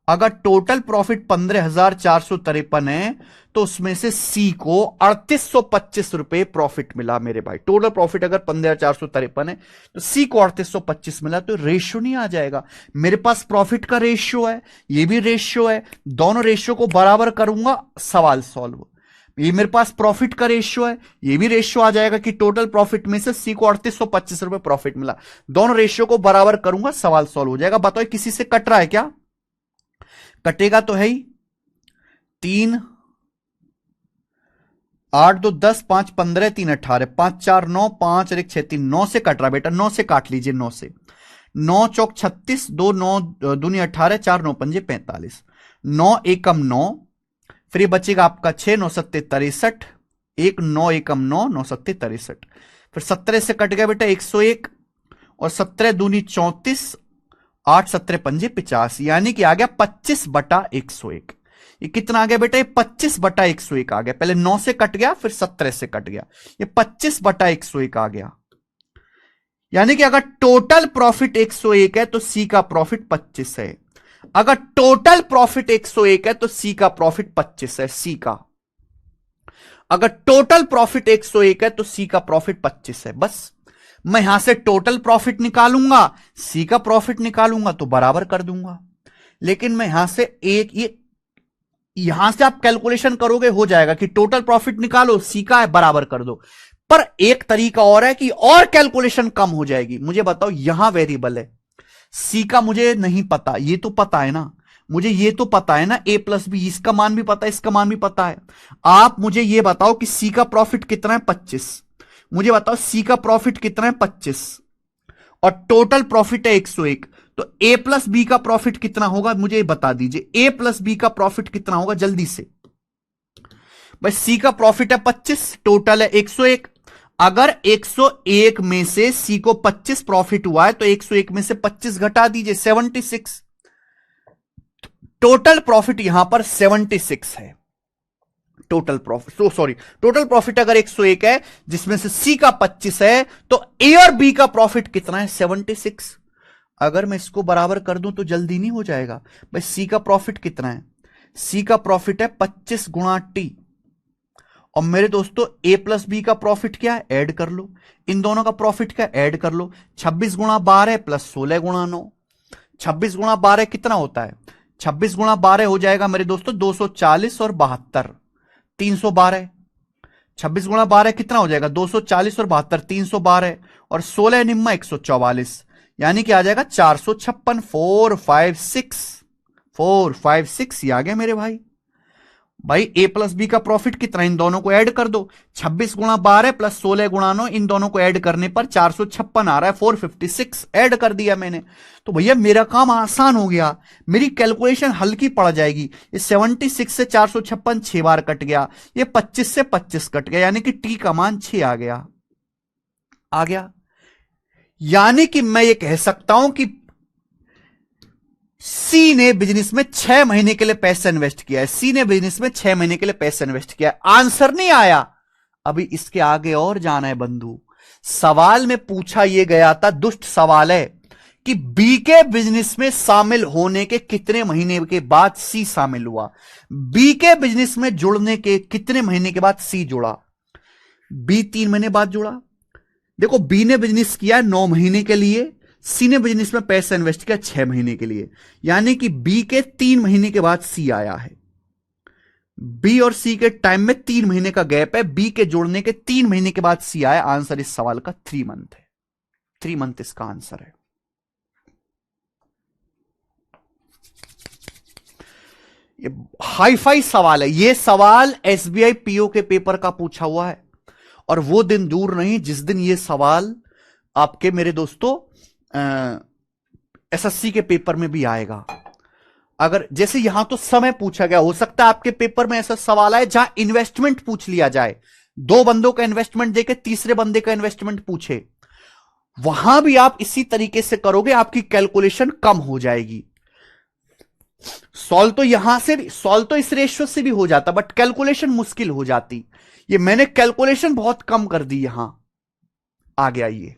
अगर टोटल प्रॉफिट 15,453 है तो उसमें से सी को 3,825 रुपए प्रॉफिट मिला। मेरे भाई टोटल प्रॉफिट अगर 15,453 है तो सी को 3,825 मिला, तो रेशियो नहीं आ जाएगा। मेरे पास प्रॉफिट का रेशियो है, ये भी रेशियो है, दोनों रेशियो को बराबर करूंगा, सवाल सॉल्व। ये मेरे पास प्रॉफिट का रेशियो है, ये भी रेशियो आ जाएगा कि टोटल प्रॉफिट में से सी को 3825 रुपए प्रॉफिट मिला। दोनों रेशियो को बराबर करूंगा, सवाल सॉल्व हो जाएगा। बताओ किसी से कट रहा है क्या? कटेगा तो है ही। 3 8 2 10 5 15 3 18 5 4 9 5 और 1 6 3 9 से कट रहा बेटा, 9 से काट लीजिए। 9 से 9 चौक 36 2 9 दूनी 18 4 9 पंजे 45 9 एकम 9, फिर ये बचेगा आपका 6 9 सत्ते 63 1 9 एकम 9 9 सत्ते 63, फिर 17 से कट गया बेटा 101 और 17 दूनी 34 8 17 पंजे 50, यानी कि आ गया 25/101। ये कितना आ गया बेटा? ये 25/101 आ गया। पहले 9 से कट गया, फिर 17 से कट गया, ये 25/101 आ गया। यानी कि अगर टोटल प्रॉफिट 101 है तो सी का प्रॉफिट 25 है। अगर टोटल प्रॉफिट 101 है तो सी का प्रॉफिट 25 है। सी का अगर टोटल प्रॉफिट 101 है तो सी का प्रॉफिट 25 है। बस मैं यहां से टोटल प्रॉफिट निकालूंगा, सी का प्रॉफिट निकालूंगा तो बराबर कर दूंगा। लेकिन मैं यहां से यहां से आप कैलकुलेशन करोगे, हो जाएगा कि टोटल प्रॉफिट निकालो, सी का है बराबर कर दो। पर एक तरीका और है कि और कैलकुलेशन कम हो जाएगी। मुझे बताओ, यहां वेरिएबल है, सी का मुझे नहीं पता, ये तो पता है ना, मुझे ये तो पता है ना, ए प्लस बी, इसका मान भी पता है, इसका मान भी पता है। आप मुझे ये बताओ कि सी का प्रॉफिट कितना है? 25। मुझे बताओ सी का प्रॉफिट कितना है? 25 और टोटल प्रॉफिट है 101, तो ए प्लस बी का प्रॉफिट कितना होगा मुझे बता दीजिए। ए प्लस बी का प्रॉफिट कितना होगा जल्दी से? भाई सी का प्रॉफिट है 25, टोटल है 101। अगर 101 में से सी को 25 प्रॉफिट हुआ है तो 101 में से 25 घटा दीजिए, 76। टोटल प्रॉफिट यहां पर 76 है। Total profit, sorry, total profit अगर 101 है जिसमें से सी का 25 है तो ए और बी का प्रॉफिट कितना है? 76। अगर मैं इसको बराबर कर दूं तो जल्दी नहीं हो जाएगा। भाई सी का प्रॉफिट कितना है? सी का प्रॉफिट है 25 गुणा टी। और मेरे दोस्तों ए प्लस बी का प्रॉफिट क्या है? ऐड कर लो। इन दोनों का प्रॉफिट क्या? ऐड कर लो। 26 गुणा 12 प्लस 16 गुणा 9। 26 गुणा 12 कितना होता है? 26 गुणा 12 हो जाएगा मेरे दोस्तों 240 और 72, 312। 26 गुणा 12 कितना हो जाएगा? 240 और 72, 312 और 16 निम्मा 144, यानी कि आ जाएगा 456। 456 ये आ गया मेरे भाई। भाई ए प्लस बी का प्रॉफिट कितना? इन दोनों को ऐड कर दो। 26 गुणा 12 प्लस 16 गुणा 9, इन दोनों को ऐड करने पर 456 आ रहा है। 456 ऐड कर दिया मैंने, तो भैया मेरा काम आसान हो गया, मेरी कैलकुलेशन हल्की पड़ जाएगी। ये 76 से 456 6 बार कट गया, ये 25 से 25 कट गया, यानी कि टी का मान 6 आ गया। आ गया, यानी कि मैं ये कह सकता हूं कि सी ने बिजनेस में 6 महीने के लिए पैसा इन्वेस्ट किया है। सी ने बिजनेस में 6 महीने के लिए पैसा इन्वेस्ट किया है। आंसर नहीं आया, अभी इसके आगे और जाना है बंधु। सवाल में पूछा यह गया था, दुष्ट सवाल है कि बी के बिजनेस में शामिल होने के कितने महीने के बाद सी शामिल हुआ। बी के बिजनेस में जुड़ने के कितने महीने के बाद सी जुड़ा? बी 3 महीने बाद जुड़ा। देखो बी ने बिजनेस किया 9 महीने के लिए, सी ने बिजनेस में पैसा इन्वेस्ट किया 6 महीने के लिए, यानी कि बी के 3 महीने के बाद सी आया है। बी और सी के टाइम में 3 महीने का गैप है, बी के जोड़ने के 3 महीने के बाद सी आया। आंसर इस सवाल का 3 मंथ है। 3 मंथ इसका आंसर है। ये हाई फाई सवाल है। ये सवाल एसबीआई पीओ के पेपर का पूछा हुआ है, और वो दिन दूर नहीं जिस दिन ये सवाल आपके मेरे दोस्तों एसएससी के पेपर में भी आएगा। अगर जैसे यहां तो समय पूछा गया, हो सकता है आपके पेपर में ऐसा सवाल आए जहां इन्वेस्टमेंट पूछ लिया जाए, 2 बंदों का इन्वेस्टमेंट देके तीसरे बंदे का इन्वेस्टमेंट पूछे, वहां भी आप इसी तरीके से करोगे, आपकी कैलकुलेशन कम हो जाएगी। सॉल्व तो यहां से भी, सॉल्व तो इस रेशियो से भी हो जाता, बट कैलकुलेशन मुश्किल हो जाती। ये मैंने कैलकुलेशन बहुत कम कर दी, यहां आ गया ये।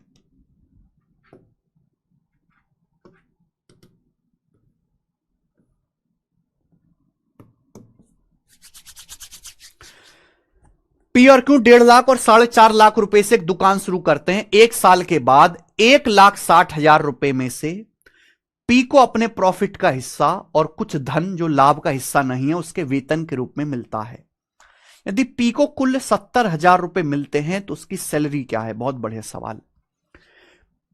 पी और क्यू 1.5 लाख और 4.5 लाख रुपए से एक दुकान शुरू करते हैं। 1 साल के बाद 1,60,000 रुपए में से पी को अपने प्रॉफिट का हिस्सा और कुछ धन जो लाभ का हिस्सा नहीं है उसके वेतन के रूप में मिलता है। यदि पी को कुल 70,000 रुपए मिलते हैं तो उसकी सैलरी क्या है? बहुत बढ़िया सवाल।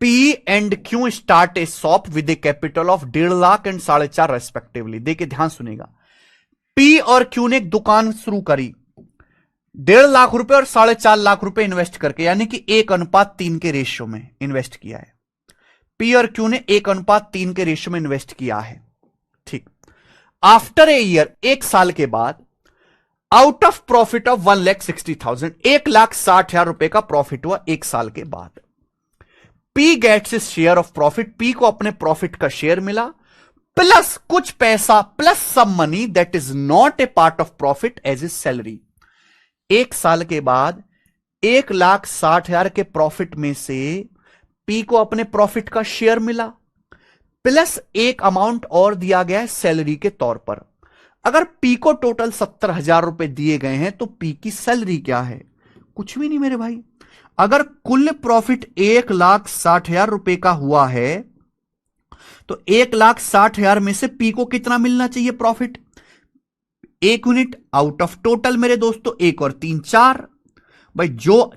P and Q start A shop with A capital of 1.5 lakh and 4.5 respectively. देखिए ध्यान सुनेगा, पी और क्यू ने एक दुकान शुरू करी 1.5 लाख रुपए और 4.5 लाख रुपए इन्वेस्ट करके, यानी कि 1:3 के रेशियो में इन्वेस्ट किया है। पी और क्यू ने 1:3 के रेशियो में इन्वेस्ट किया है, ठीक। आफ्टर ए ईयर, एक साल के बाद, आउट ऑफ प्रॉफिट ऑफ 1,60,000, 1,60,000 रुपए का प्रॉफिट हुआ एक साल के बाद। P gets share of profit, P को अपने प्रॉफिट का शेयर मिला, प्लस कुछ पैसा, plus some money that is not a part of profit as is salary. एक साल के बाद 1,60,000 के प्रॉफिट में से पी को अपने प्रॉफिट का शेयर मिला, प्लस एक अमाउंट और दिया गया है सैलरी के तौर पर। अगर पी को टोटल 70,000 रुपए दिए गए हैं तो पी की सैलरी क्या है? कुछ भी नहीं मेरे भाई। अगर कुल प्रॉफिट 1,60,000 रुपए का हुआ है तो 1,60,000 में से पी को कितना मिलना चाहिए profit? 1 unit out of total मेरे दोस्तों, 1 और 3 4। भाई जो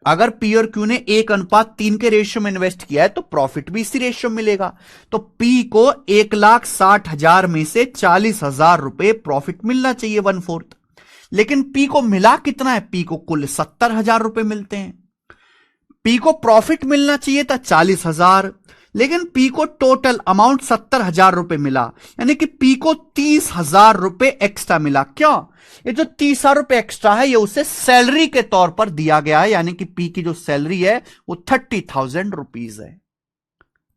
अगर पी और क्यू ने 1:3 के रेशियो में इन्वेस्ट किया है तो प्रॉफिट भी इसी रेशियो में मिलेगा। तो पी को 1,60,000 में से 40,000 रुपए प्रॉफिट मिलना चाहिए, 1/4। लेकिन पी को मिला कितना है? पी को कुल 70,000 रुपए मिलते हैं। पी को प्रॉफिट मिलना चाहिए था 40,000, लेकिन पी को टोटल अमाउंट 70,000 रुपए मिला, यानी कि पी को 30,000 रुपए एक्स्ट्रा मिला। क्यों? ये जो 30,000 रुपए एक्स्ट्रा है ये उसे सैलरी के तौर पर दिया गया है, यानी कि पी की जो सैलरी है वो 30,000 रुपीज है।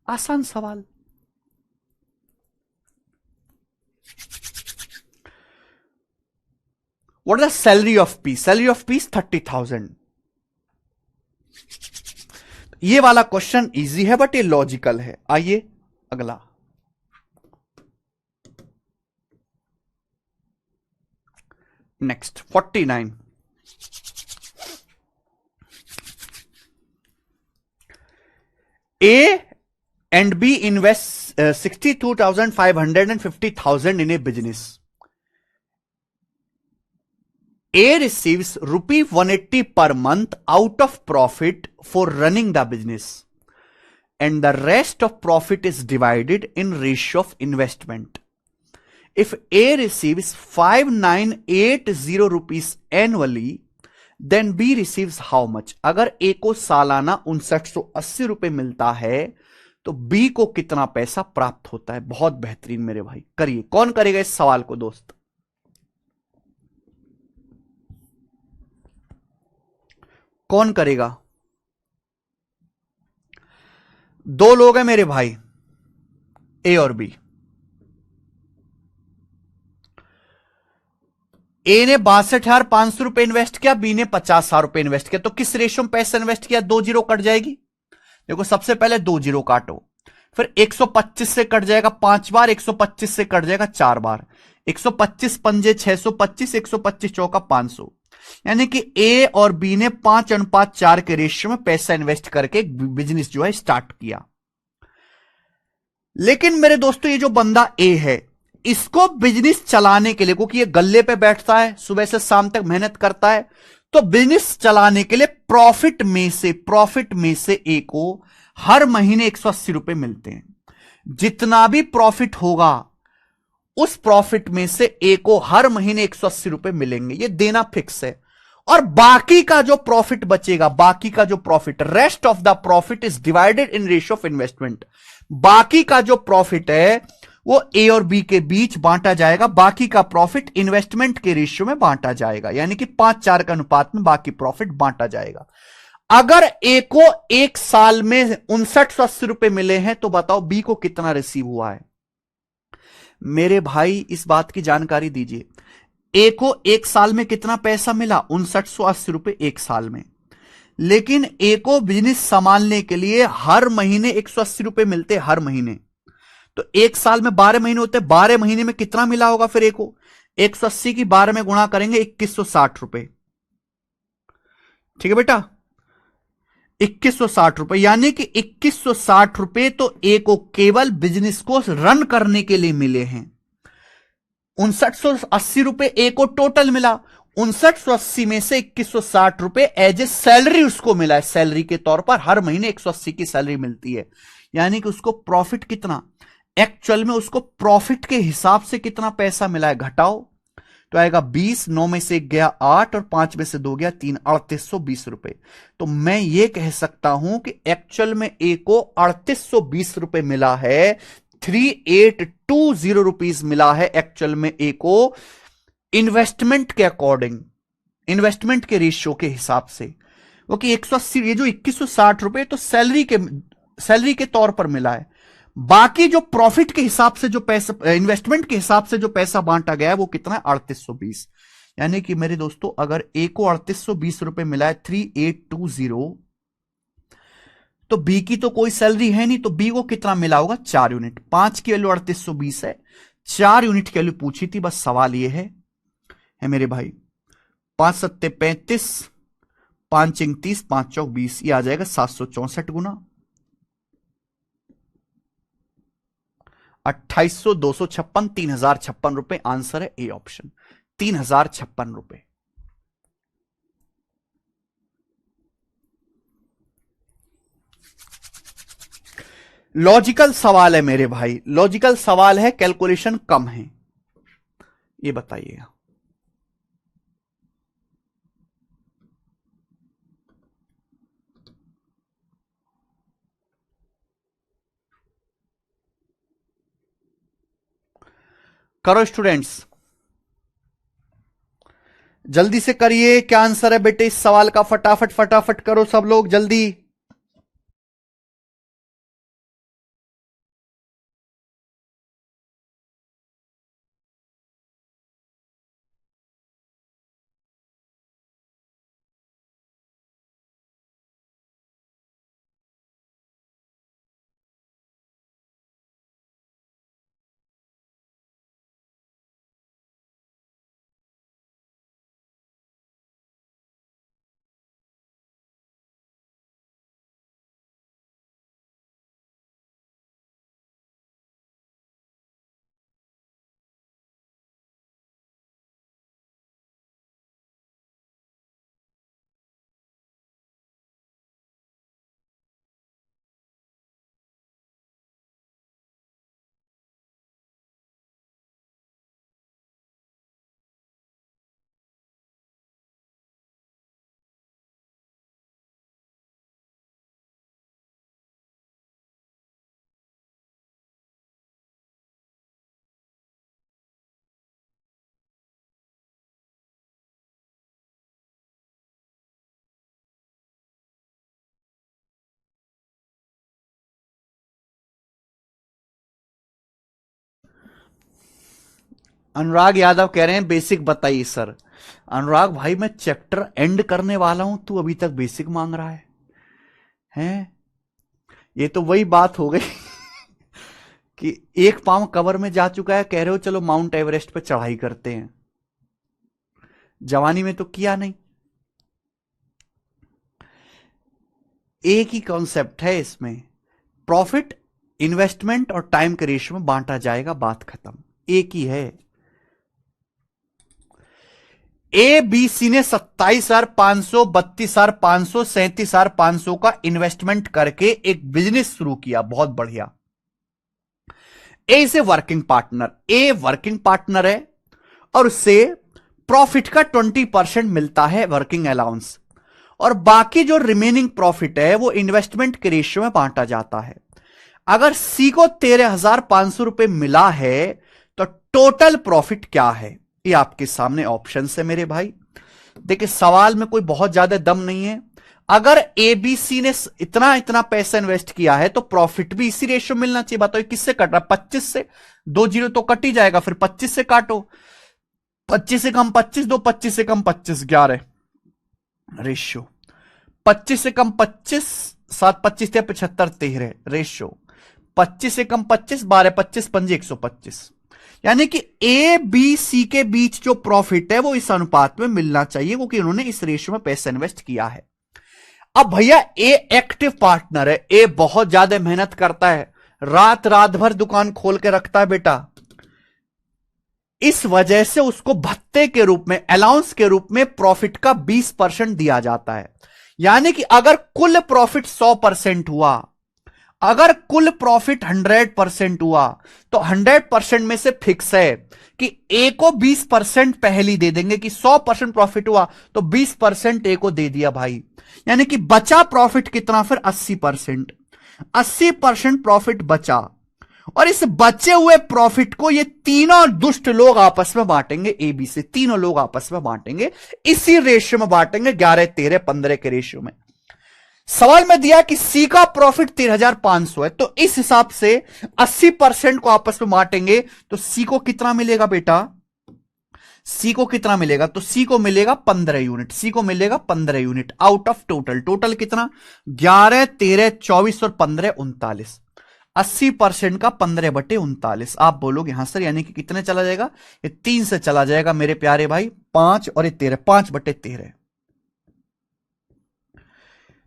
आसान सवाल। What is the salary of P? Salary of P 30,000। ये वाला क्वेश्चन इजी है बट ये लॉजिकल है। आइए अगला, next 49। A and B invest 62,500 and 50,000 in a business. A receives rupee 180 per month out of profit for running the business, and the rest of profit is divided in ratio of investment. If A receives 5,980 rupees annually, then B receives how much? अगर A को सालाना 5,980 रुपए मिलता है तो B को कितना पैसा प्राप्त होता है? बहुत बेहतरीन मेरे भाई, करिए। कौन करेगा इस सवाल को दोस्त? कौन करेगा? 2 लोग हैं मेरे भाई, ए और बी। ए ने 62,500 रुपए इन्वेस्ट किया, बी ने 50,000 रुपए इन्वेस्ट किया। तो किस रेशियो में पैसा इन्वेस्ट किया? 2 जीरो कट जाएगी। देखो सबसे पहले 2 जीरो काटो, फिर 125 से कट जाएगा 5 बार, 125 से कट जाएगा 4 बार, 125 पंजे 625, 125 चौका 500, यानी कि ए और बी ने 5:4 के रेशियो में पैसा इन्वेस्ट करके बिजनेस जो है स्टार्ट किया। लेकिन मेरे दोस्तों ये जो बंदा ए है, इसको बिजनेस चलाने के लिए, क्योंकि ये गल्ले पे बैठता है, सुबह से शाम तक मेहनत करता है, तो बिजनेस चलाने के लिए प्रॉफिट में से ए को हर महीने 180 रुपए मिलते हैं। जितना भी प्रॉफिट होगा उस प्रॉफिट में से ए को हर महीने 180 रुपए मिलेंगे, ये देना फिक्स है। और बाकी का जो प्रॉफिट बचेगा, बाकी का जो profit, rest of the profit is divided in ratio of investment. बाकी का जो प्रॉफिट है वो ए और बी के बीच बांटा जाएगा, बाकी का प्रॉफिट इन्वेस्टमेंट के रेशियो में बांटा जाएगा, यानी कि 5:4 के अनुपात में बाकी प्रॉफिट बांटा जाएगा। अगर ए को एक साल में 5,980 रुपए मिले हैं तो बताओ बी को कितना रिसीव हुआ है? मेरे भाई इस बात की जानकारी दीजिए, ए को एक साल में कितना पैसा मिला? 5,980 रुपए एक साल में। लेकिन ए को बिजनेस संभालने के लिए हर महीने 180 रुपए मिलते, हर महीने। तो एक साल में 12 महीने होते, 12 महीने में कितना मिला होगा फिर ए को? 180 की 12 में गुणा करेंगे 2160 रुपए। ठीक है बेटा, 2160 रुपए, यानी कि 2160 रुपए तो ए को केवल बिजनेस को रन करने के लिए मिले हैं। 5,980 रुपए ए को टोटल मिला, 5980 में से 2160 रुपए एज ए सैलरी उसको मिला है। सैलरी के तौर पर हर महीने 180 की सैलरी मिलती है, यानी कि उसको प्रॉफिट कितना, एक्चुअल में उसको प्रॉफिट के हिसाब से कितना पैसा मिला है, घटाओ तो आएगा 20, 9 में से 1 गया 8 और 5 में से 2 गया 3, 3820 रुपए। तो मैं ये कह सकता हूं कि एक्चुअल में ए को 3820 रुपए मिला है, 3820 रुपीज मिला है एक्चुअल में ए को, इन्वेस्टमेंट के अकॉर्डिंग, इन्वेस्टमेंट के रेशियो के हिसाब से। क्योंकि 180, ये जो 2160 रुपए तो सैलरी के तौर पर मिला है, बाकी जो प्रॉफिट के हिसाब से जो पैसा, इन्वेस्टमेंट के हिसाब से जो पैसा बांटा गया है वो कितना है, 3820। यानी कि मेरे दोस्तों अगर ए को 3820 रुपए मिला है 3820, तो बी की तो कोई सैलरी है नहीं, तो बी को कितना मिला होगा, 4 यूनिट। 5 की वैल्यू 3820 है, 4 यूनिट की वैल्यू पूछी थी, बस सवाल ये है मेरे भाई। 5 सत्ते 35, 5 इंग 30, 5 चौक 20, ये आ जाएगा 764 गुना 2800, 256, 3056 रुपए। आंसर है ए ऑप्शन, 3056 रुपए। लॉजिकल सवाल है मेरे भाई, लॉजिकल सवाल है, कैलकुलेशन कम है, ये बताइएगा। करो स्टूडेंट्स, जल्दी से करिए, क्या आंसर है बेटे इस सवाल का, फटाफट फटाफट करो सब लोग जल्दी। अनुराग यादव कह रहे हैं बेसिक बताइए सर। अनुराग भाई मैं चैप्टर एंड करने वाला हूं, तू अभी तक बेसिक मांग रहा है हैं? ये तो वही बात हो गई कि एक पांव कवर में जा चुका है, कह रहे हो चलो माउंट एवरेस्ट पे चढ़ाई करते हैं, जवानी में तो किया नहीं। एक ही कॉन्सेप्ट है इसमें, प्रॉफिट, इन्वेस्टमेंट और टाइम के रेशियो में बांटा जाएगा, बात खत्म, एक ही है। ए बी सी ने 27,500, 32,500, 37,500 का इन्वेस्टमेंट करके एक बिजनेस शुरू किया, बहुत बढ़िया। A is a working partner, A working partner है और उससे प्रॉफिट का 20% मिलता है वर्किंग अलाउंस, और बाकी जो रिमेनिंग प्रॉफिट है वो इन्वेस्टमेंट के रेशियो में बांटा जाता है। अगर सी को 13,500 रुपए मिला है तो टोटल प्रॉफिट क्या है, ये आपके सामने ऑप्शन है मेरे भाई। देखिए सवाल में कोई बहुत ज्यादा दम नहीं है, अगर एबीसी ने इतना इतना पैसा इन्वेस्ट किया है तो प्रॉफिट भी इसी रेशियो मिलना चाहिए। बताओ किससे कट रहा है, 25 से, 2 जीरो तो कट ही जाएगा, फिर 25 से काटो, 25 से कम 25 दो, 25 से कम 25, 11 रेशियो, 25 से कम 25, 7 25 थे 75, 13 रेशियो, 25 से कम 25, 12 25 पंजे 125। यानी कि ए बी सी के बीच जो प्रॉफिट है वो इस अनुपात में मिलना चाहिए, क्योंकि उन्होंने इस रेशियो में पैसा इन्वेस्ट किया है। अब भैया ए एक्टिव पार्टनर है, ए बहुत ज्यादा मेहनत करता है, रात रात भर दुकान खोल के रखता है बेटा, इस वजह से उसको भत्ते के रूप में, अलाउंस के रूप में प्रॉफिट का 20% दिया जाता है। यानी कि अगर कुल प्रॉफिट 100% हुआ, अगर कुल प्रॉफिट 100% हुआ, तो 100% में से फिक्स है कि ए को 20% पहली दे देंगे, कि 100% प्रॉफिट हुआ तो 20% ए को दे दिया भाई। यानी कि बचा प्रॉफिट कितना फिर? 80%। 80% प्रॉफिट बचा, और इस बचे हुए प्रॉफिट को ये तीनों दुष्ट लोग आपस में बांटेंगे। ए बी से तीनों लोग आपस में बांटेंगे, इसी रेशियो में बांटेंगे, 11 13 15 के रेशियो में। सवाल में दिया कि सी का प्रॉफिट 13,500 है, तो इस हिसाब से 80% को आपस में बांटेंगे, तो सी को कितना मिलेगा बेटा? सी को कितना मिलेगा? तो सी को मिलेगा 15 यूनिट। सी को मिलेगा 15 unit out of total. Total कितना? 11 13 24 और 15 39। 80% का 15/39। आप बोलोगे हाँ सर, यानी कि कितने चला जाएगा? ये 3 से चला जाएगा मेरे प्यारे भाई, 5 और ये 13, 5/13।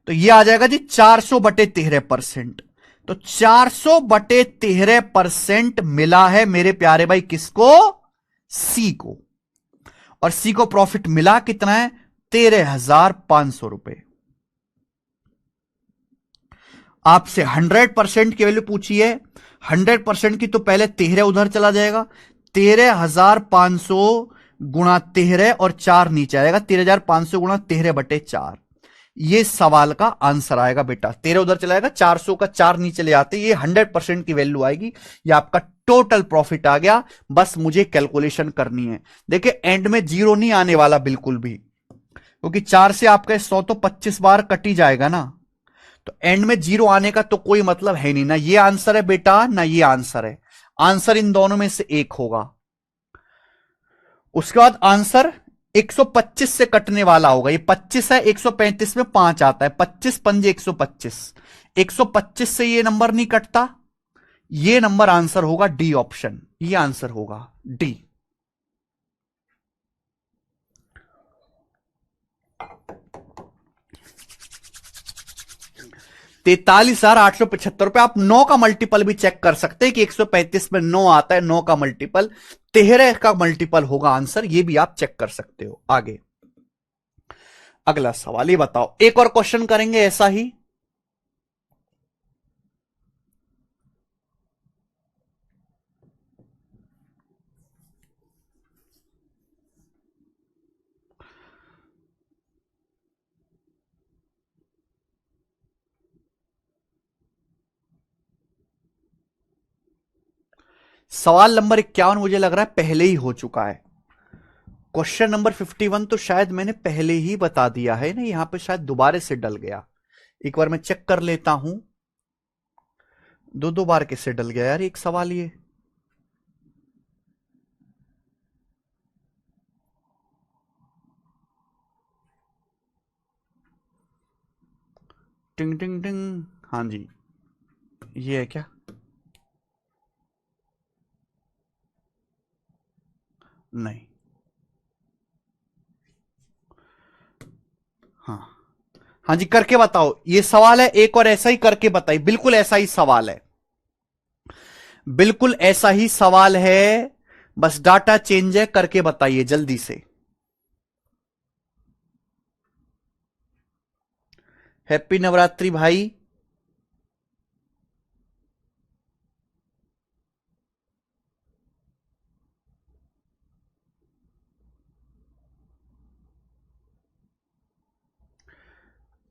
तो ये आ जाएगा जी 400/13%। तो 400/13% मिला है मेरे प्यारे भाई किसको? सी को। और सी को प्रॉफिट मिला कितना है? 13,500 रुपए। आपसे 100% की वैल्यू पूछी है, 100% की, तो पहले 13 उधर चला जाएगा, 13,500 गुणा 13 और 4 नीचे आएगा, 13,500 गुणा 13/4। ये सवाल का आंसर आएगा बेटा। 13 उधर चलाएगा, 400 का 4 नीचे ले आते, ये 100% की वैल्यू आएगी। ये आपका टोटल प्रॉफिट आ गया। बस मुझे कैलकुलेशन करनी है। देखिए एंड में जीरो नहीं आने वाला बिल्कुल भी, क्योंकि 4 से आपका 100 तो 25 बार कट ही जाएगा ना, तो एंड में जीरो आने का तो कोई मतलब है नहीं। ना ये आंसर है बेटा, ना ये आंसर है। आंसर इन दोनों में से एक होगा। उसके बाद आंसर 125 से कटने वाला होगा। ये 25 है, 135 में 5 आता है, 25 पंजे 125। 125 से ये नंबर नहीं कटता। ये नंबर आंसर होगा डी ऑप्शन। ये आंसर होगा डी। 43,875 रुपए। आप 9 का मल्टीपल भी चेक कर सकते हैं कि 135 में 9 आता है, 9 का मल्टीपल 13 का मल्टीपल होगा आंसर। ये भी आप चेक कर सकते हो। आगे अगला सवाल, ये बताओ, एक और क्वेश्चन करेंगे ऐसा ही। सवाल नंबर 51 मुझे लग रहा है पहले ही हो चुका है। क्वेश्चन नंबर 51 तो शायद मैंने पहले ही बता दिया है ना, यहां पे शायद दोबारा से डल गया। एक बार मैं चेक कर लेता हूं। दो दो बार कैसे डल गया यार एक सवाल ये? टिंग टिंग टिंग। हाँ जी, ये है क्या? नहीं। हाँ हाँ जी, करके बताओ। ये सवाल है एक और ऐसा ही करके बताइए। बिल्कुल ऐसा ही सवाल है, बिल्कुल ऐसा ही सवाल है, बस डाटा चेंज है। करके बताइए जल्दी से। हैप्पी नवरात्रि भाई।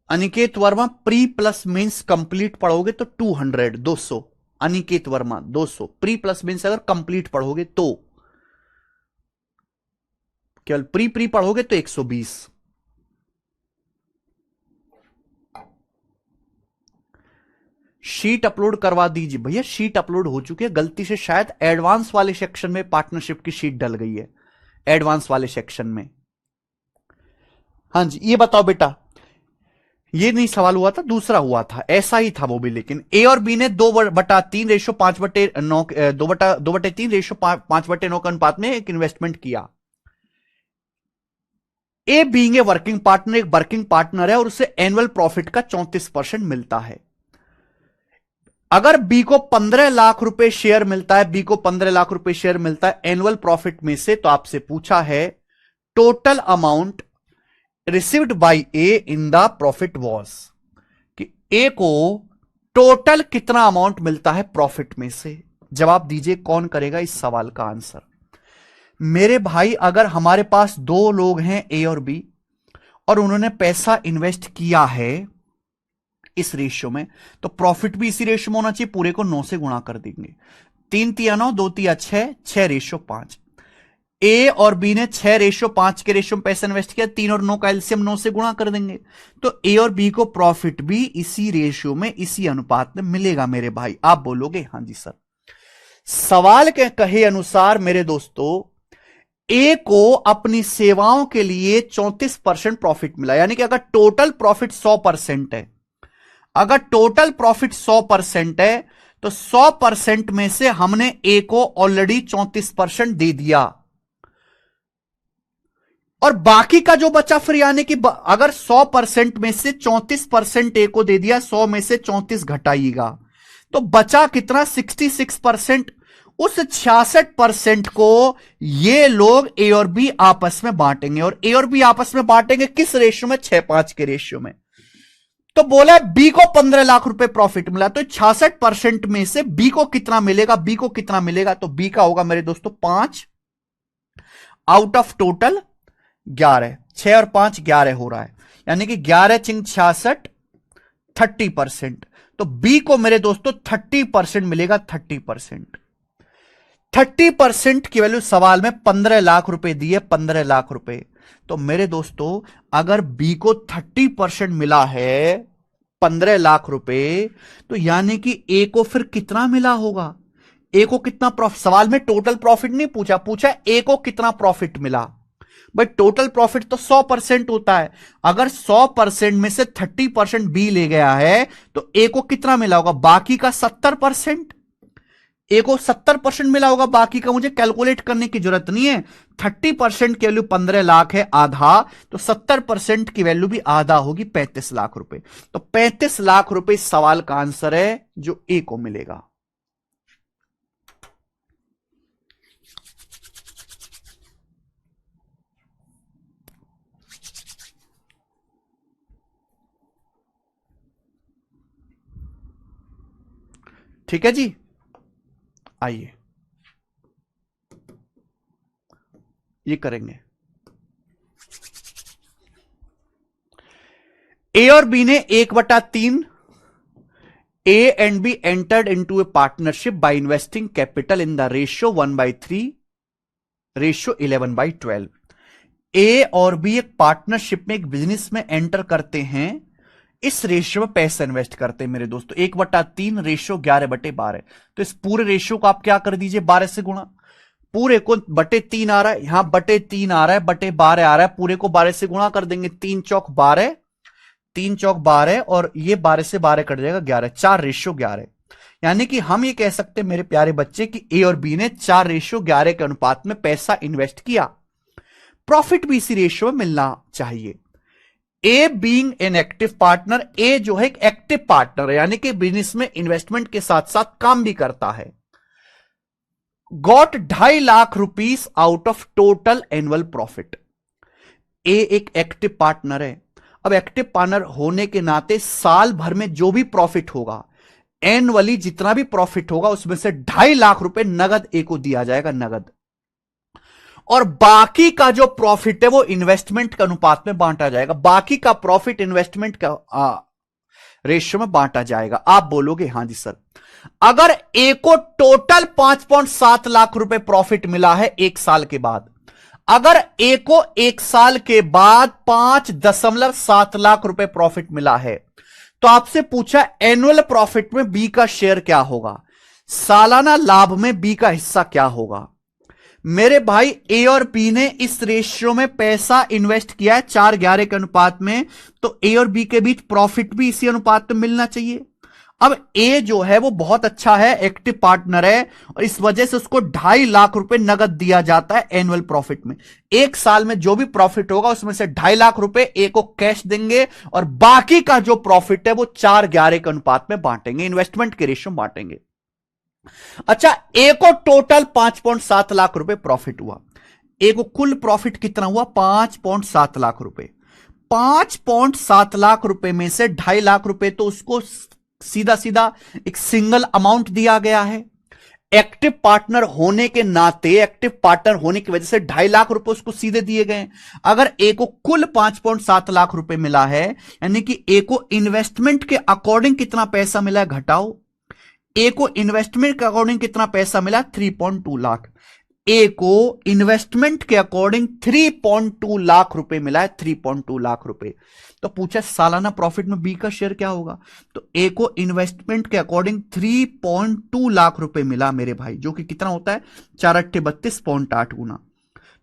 Aniket Verma, pre plus means complete पढ़ोगे तो 200, 200। Aniket Verma 200। Pre plus means अगर कंप्लीट पढ़ोगे तो, केवल प्री प्री पढ़ोगे तो 120। शीट अपलोड करवा दीजिए भैया। शीट अपलोड हो चुकी है, गलती से शायद एडवांस वाले सेक्शन में पार्टनरशिप की शीट डल गई है, एडवांस वाले सेक्शन में। हाँ जी, ये बताओ बेटा, ये नहीं सवाल हुआ था, दूसरा हुआ था, ऐसा ही था वो भी, लेकिन ए और बी ने 2/3 रेशो 5/9, 2/3 रेशो 5/9 के अनुपात में एक इन्वेस्टमेंट किया। A being a working partner, एक वर्किंग पार्टनर है और उसे एनुअल प्रॉफिट का 34% मिलता है। अगर बी को 15 लाख रुपए शेयर मिलता है, बी को 15 लाख रुपए शेयर मिलता है एनुअल प्रॉफिट में से, तो आपसे पूछा है total amount received by A in the profit was, कि ए को टोटल कितना अमाउंट मिलता है प्रॉफिट में से। जवाब दीजिए कौन करेगा इस सवाल का आंसर। मेरे भाई अगर हमारे पास दो लोग हैं ए और बी, और उन्होंने पैसा इन्वेस्ट किया है इस रेशियो में, तो प्रॉफिट भी इसी रेशियो में होना चाहिए। पूरे को 9 से गुणा कर देंगे, 3 तिया 9, 2 तिया 6, 6:5। ए और बी ने 6:5 के रेशियो में पैसा इन्वेस्ट किया, 3 और 9 का एलसीएम 9 से गुणा कर देंगे, तो ए और बी को प्रॉफिट भी इसी रेशियो में, इसी अनुपात में मिलेगा मेरे भाई। आप बोलोगे हां जी सर। सवाल के कहे अनुसार मेरे दोस्तों, ए को अपनी सेवाओं के लिए 34% प्रॉफिट मिला, यानी कि अगर टोटल प्रॉफिट 100% है, अगर टोटल प्रॉफिट 100% है, तो 100% में से हमने ए को ऑलरेडी 34% दे दिया, और बाकी का जो बचा फिर, यानी कि अगर 100% में से 34% ए को दे दिया, 100 में से 34 घटाइएगा, तो बचा कितना, 66%। उस 66% को ये लोग ए और बी आपस में बांटेंगे, और ए और बी आपस में बांटेंगे किस रेशियो में, 6:5 के रेशियो में। तो बोला बी को 15 लाख रुपए प्रॉफिट मिला, तो 66% में से बी को कितना मिलेगा, बी को कितना मिलेगा, तो बी का होगा मेरे दोस्तों 5 आउट ऑफ टोटल 11। 6 और 5 11 हो रहा है, यानी कि 11 चिंग 66, 30%। तो बी को मेरे दोस्तों 30% मिलेगा, 30%। 30% की वैल्यू सवाल में 15 लाख रुपए दिए, 15 लाख रुपए। तो मेरे दोस्तों अगर बी को 30% मिला है 15 लाख रुपए, तो यानी कि ए को फिर कितना मिला होगा, ए को कितना प्रॉफिट, सवाल में टोटल प्रॉफिट नहीं पूछा, पूछा ए को कितना प्रॉफिट मिला। भाई टोटल प्रॉफिट तो 100% होता है, अगर 100% में से 30% बी ले गया है, तो ए को कितना मिला होगा, बाकी का 70%। ए को 70% मिला होगा, बाकी का मुझे कैलकुलेट करने की जरूरत नहीं है। 30% की वैल्यू 15 लाख है, आधा, तो 70% की वैल्यू भी आधा होगी, 35 लाख रुपए। तो 35 लाख रुपए इस सवाल का आंसर है जो ए को मिलेगा। ठीक है जी, आइए ये करेंगे। ए और बी ने 1/3, ए and be entered into A partnership by investing capital in the ratio 1/3, ratio 11/12। ए और बी एक पार्टनरशिप में, एक बिजनेस में एंटर करते हैं, इस रेशियो में पैसा इन्वेस्ट करते हैं मेरे दोस्तों। 1/3 रेशियो 11/12। तो इस पूरे रेशियो को आप क्या कर दीजिए, 12 से गुणा। पूरे को /3 आ रहा है, यहां /3 आ रहा है, /12 आ रहा है, पूरे को 12 से गुणा कर देंगे। 3 चौक 12, 3 चौक 12, और ये 12 से 12 कट जाएगा 11, 4:11। यानी कि हम ये कह सकते हैं मेरे प्यारे बच्चे कि ए और बी ने 4:11 के अनुपात में पैसा इन्वेस्ट किया। प्रॉफिट भी इसी रेशियो में मिलना चाहिए। A being an active partner, A जो है एक एक्टिव पार्टनर है, यानी कि बिजनेस में इन्वेस्टमेंट के साथ साथ काम भी करता है। Got 2.5 lakh rupees out of total annual profit. A एक एक्टिव पार्टनर है, अब एक्टिव पार्टनर होने के नाते साल भर में जो भी प्रॉफिट होगा, एनुअली जितना भी प्रॉफिट होगा, उसमें से 2.5 लाख रुपए नगद ए को दिया जाएगा, नगद। और बाकी का जो प्रॉफिट है वो इन्वेस्टमेंट के अनुपात में बांटा जाएगा। बाकी का प्रॉफिट इन्वेस्टमेंट का रेशियो में बांटा जाएगा। आप बोलोगे हां जी सर। अगर ए को टोटल 5.7 लाख रुपए प्रॉफिट मिला है एक साल के बाद, अगर ए को एक साल के बाद 5.7 लाख रुपए प्रॉफिट मिला है, तो आपसे पूछा एनुअल प्रॉफिट में बी का शेयर क्या होगा, सालाना लाभ में बी का हिस्सा क्या होगा। मेरे भाई ए और बी ने इस रेशियो में पैसा इन्वेस्ट किया है 4:11 के अनुपात में, तो ए और बी के बीच प्रॉफिट भी इसी अनुपात में मिलना चाहिए। अब ए जो है वो बहुत अच्छा है, एक्टिव पार्टनर है, और इस वजह से उसको 2.5 लाख रुपए नगद दिया जाता है एनुअल प्रॉफिट में। एक साल में जो भी प्रॉफिट होगा उसमें से 2.5 लाख रुपए ए को कैश देंगे, और बाकी का जो प्रॉफिट है वो 4:11 के अनुपात में बांटेंगे, इन्वेस्टमेंट के रेशियो में बांटेंगे। अच्छा, ए को टोटल 5.7 लाख रुपए प्रॉफिट हुआ। ए को कुल प्रॉफिट कितना हुआ? 5.7 लाख रुपए। 5.7 लाख रुपए में से 2.5 लाख रुपए तो उसको सीधा सीधा एक सिंगल अमाउंट दिया गया है। एक्टिव पार्टनर होने के नाते, एक्टिव पार्टनर होने की वजह से 2.5 लाख रुपए उसको सीधे दिए गए। अगर ए को कुल 5.7 लाख रुपए मिला है, यानी कि ए को इन्वेस्टमेंट के अकॉर्डिंग कितना पैसा मिला है, घटाओ। ए को इन्वेस्टमेंट के अकॉर्डिंग कितना पैसा मिला? 3.2 लाख। ए को इन्वेस्टमेंट के अकॉर्डिंग 3.2 लाख रुपए मिला है, 3.2 लाख रुपए। तो पूछा सालाना प्रॉफिट में बी का शेयर क्या होगा? तो ए को इन्वेस्टमेंट के अकॉर्डिंग 3.2 लाख रुपए मिला मेरे भाई, जो कि कितना होता है? 4×8 = 32 गुना।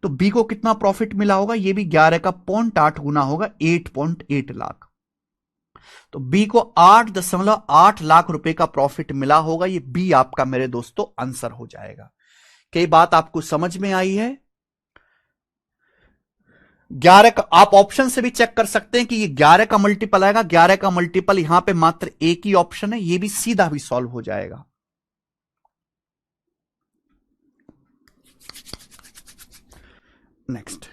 तो बी को कितना प्रॉफिट मिला होगा? ये भी 11 का 0.8 गुना होगा, 8.8 लाख। तो बी को 8.8 लाख रुपए का प्रॉफिट मिला होगा। ये बी आपका मेरे दोस्तों आंसर हो जाएगा। कई बात आपको समझ में आई है? 11 का आप ऑप्शन से भी चेक कर सकते हैं कि ये 11 का मल्टीपल आएगा। 11 का मल्टीपल यहां पे मात्र एक ही ऑप्शन है, ये भी सीधा भी सॉल्व हो जाएगा। नेक्स्ट,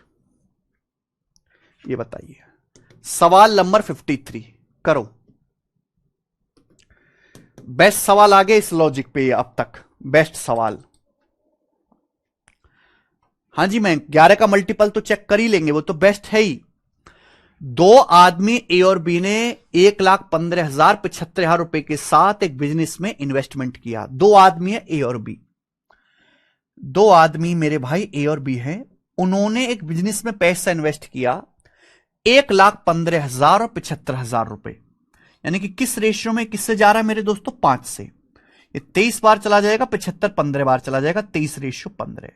ये बताइए सवाल नंबर 53 करो। बेस्ट सवाल आ गए इस लॉजिक पे, अब तक बेस्ट सवाल। हाँ जी, मैं 11 का मल्टीपल तो चेक कर ही लेंगे, वो तो बेस्ट है ही। दो आदमी ए और बी ने 1,15,75 रुपए के साथ एक बिजनेस में इन्वेस्टमेंट किया। दो आदमी है ए और बी, दो आदमी मेरे भाई ए और बी हैं। उन्होंने एक बिजनेस में पैसा इन्वेस्ट किया 1,15,000 और 75,000 रुपए, यानी कि किस रेशियो में किससे जा रहा है मेरे दोस्तों? 5 से। ये 23 बार चला जाएगा, 75 15 बार चला जाएगा, 23:15।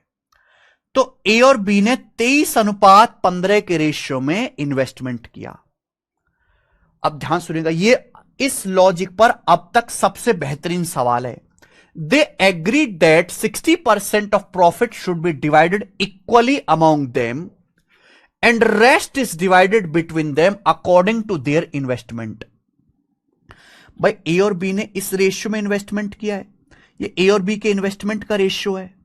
तो ए और बी ने 23:15 के रेशियो में इन्वेस्टमेंट किया। अब ध्यान सुनिएगा, ये इस लॉजिक पर अब तक सबसे बेहतरीन सवाल है। They agree that 60% of profit should be divided equally among them and rest is divided between them according to their investment. भाई ए और बी ने इस रेशियो में इन्वेस्टमेंट किया है, ये ए और बी के इन्वेस्टमेंट का रेशियो है।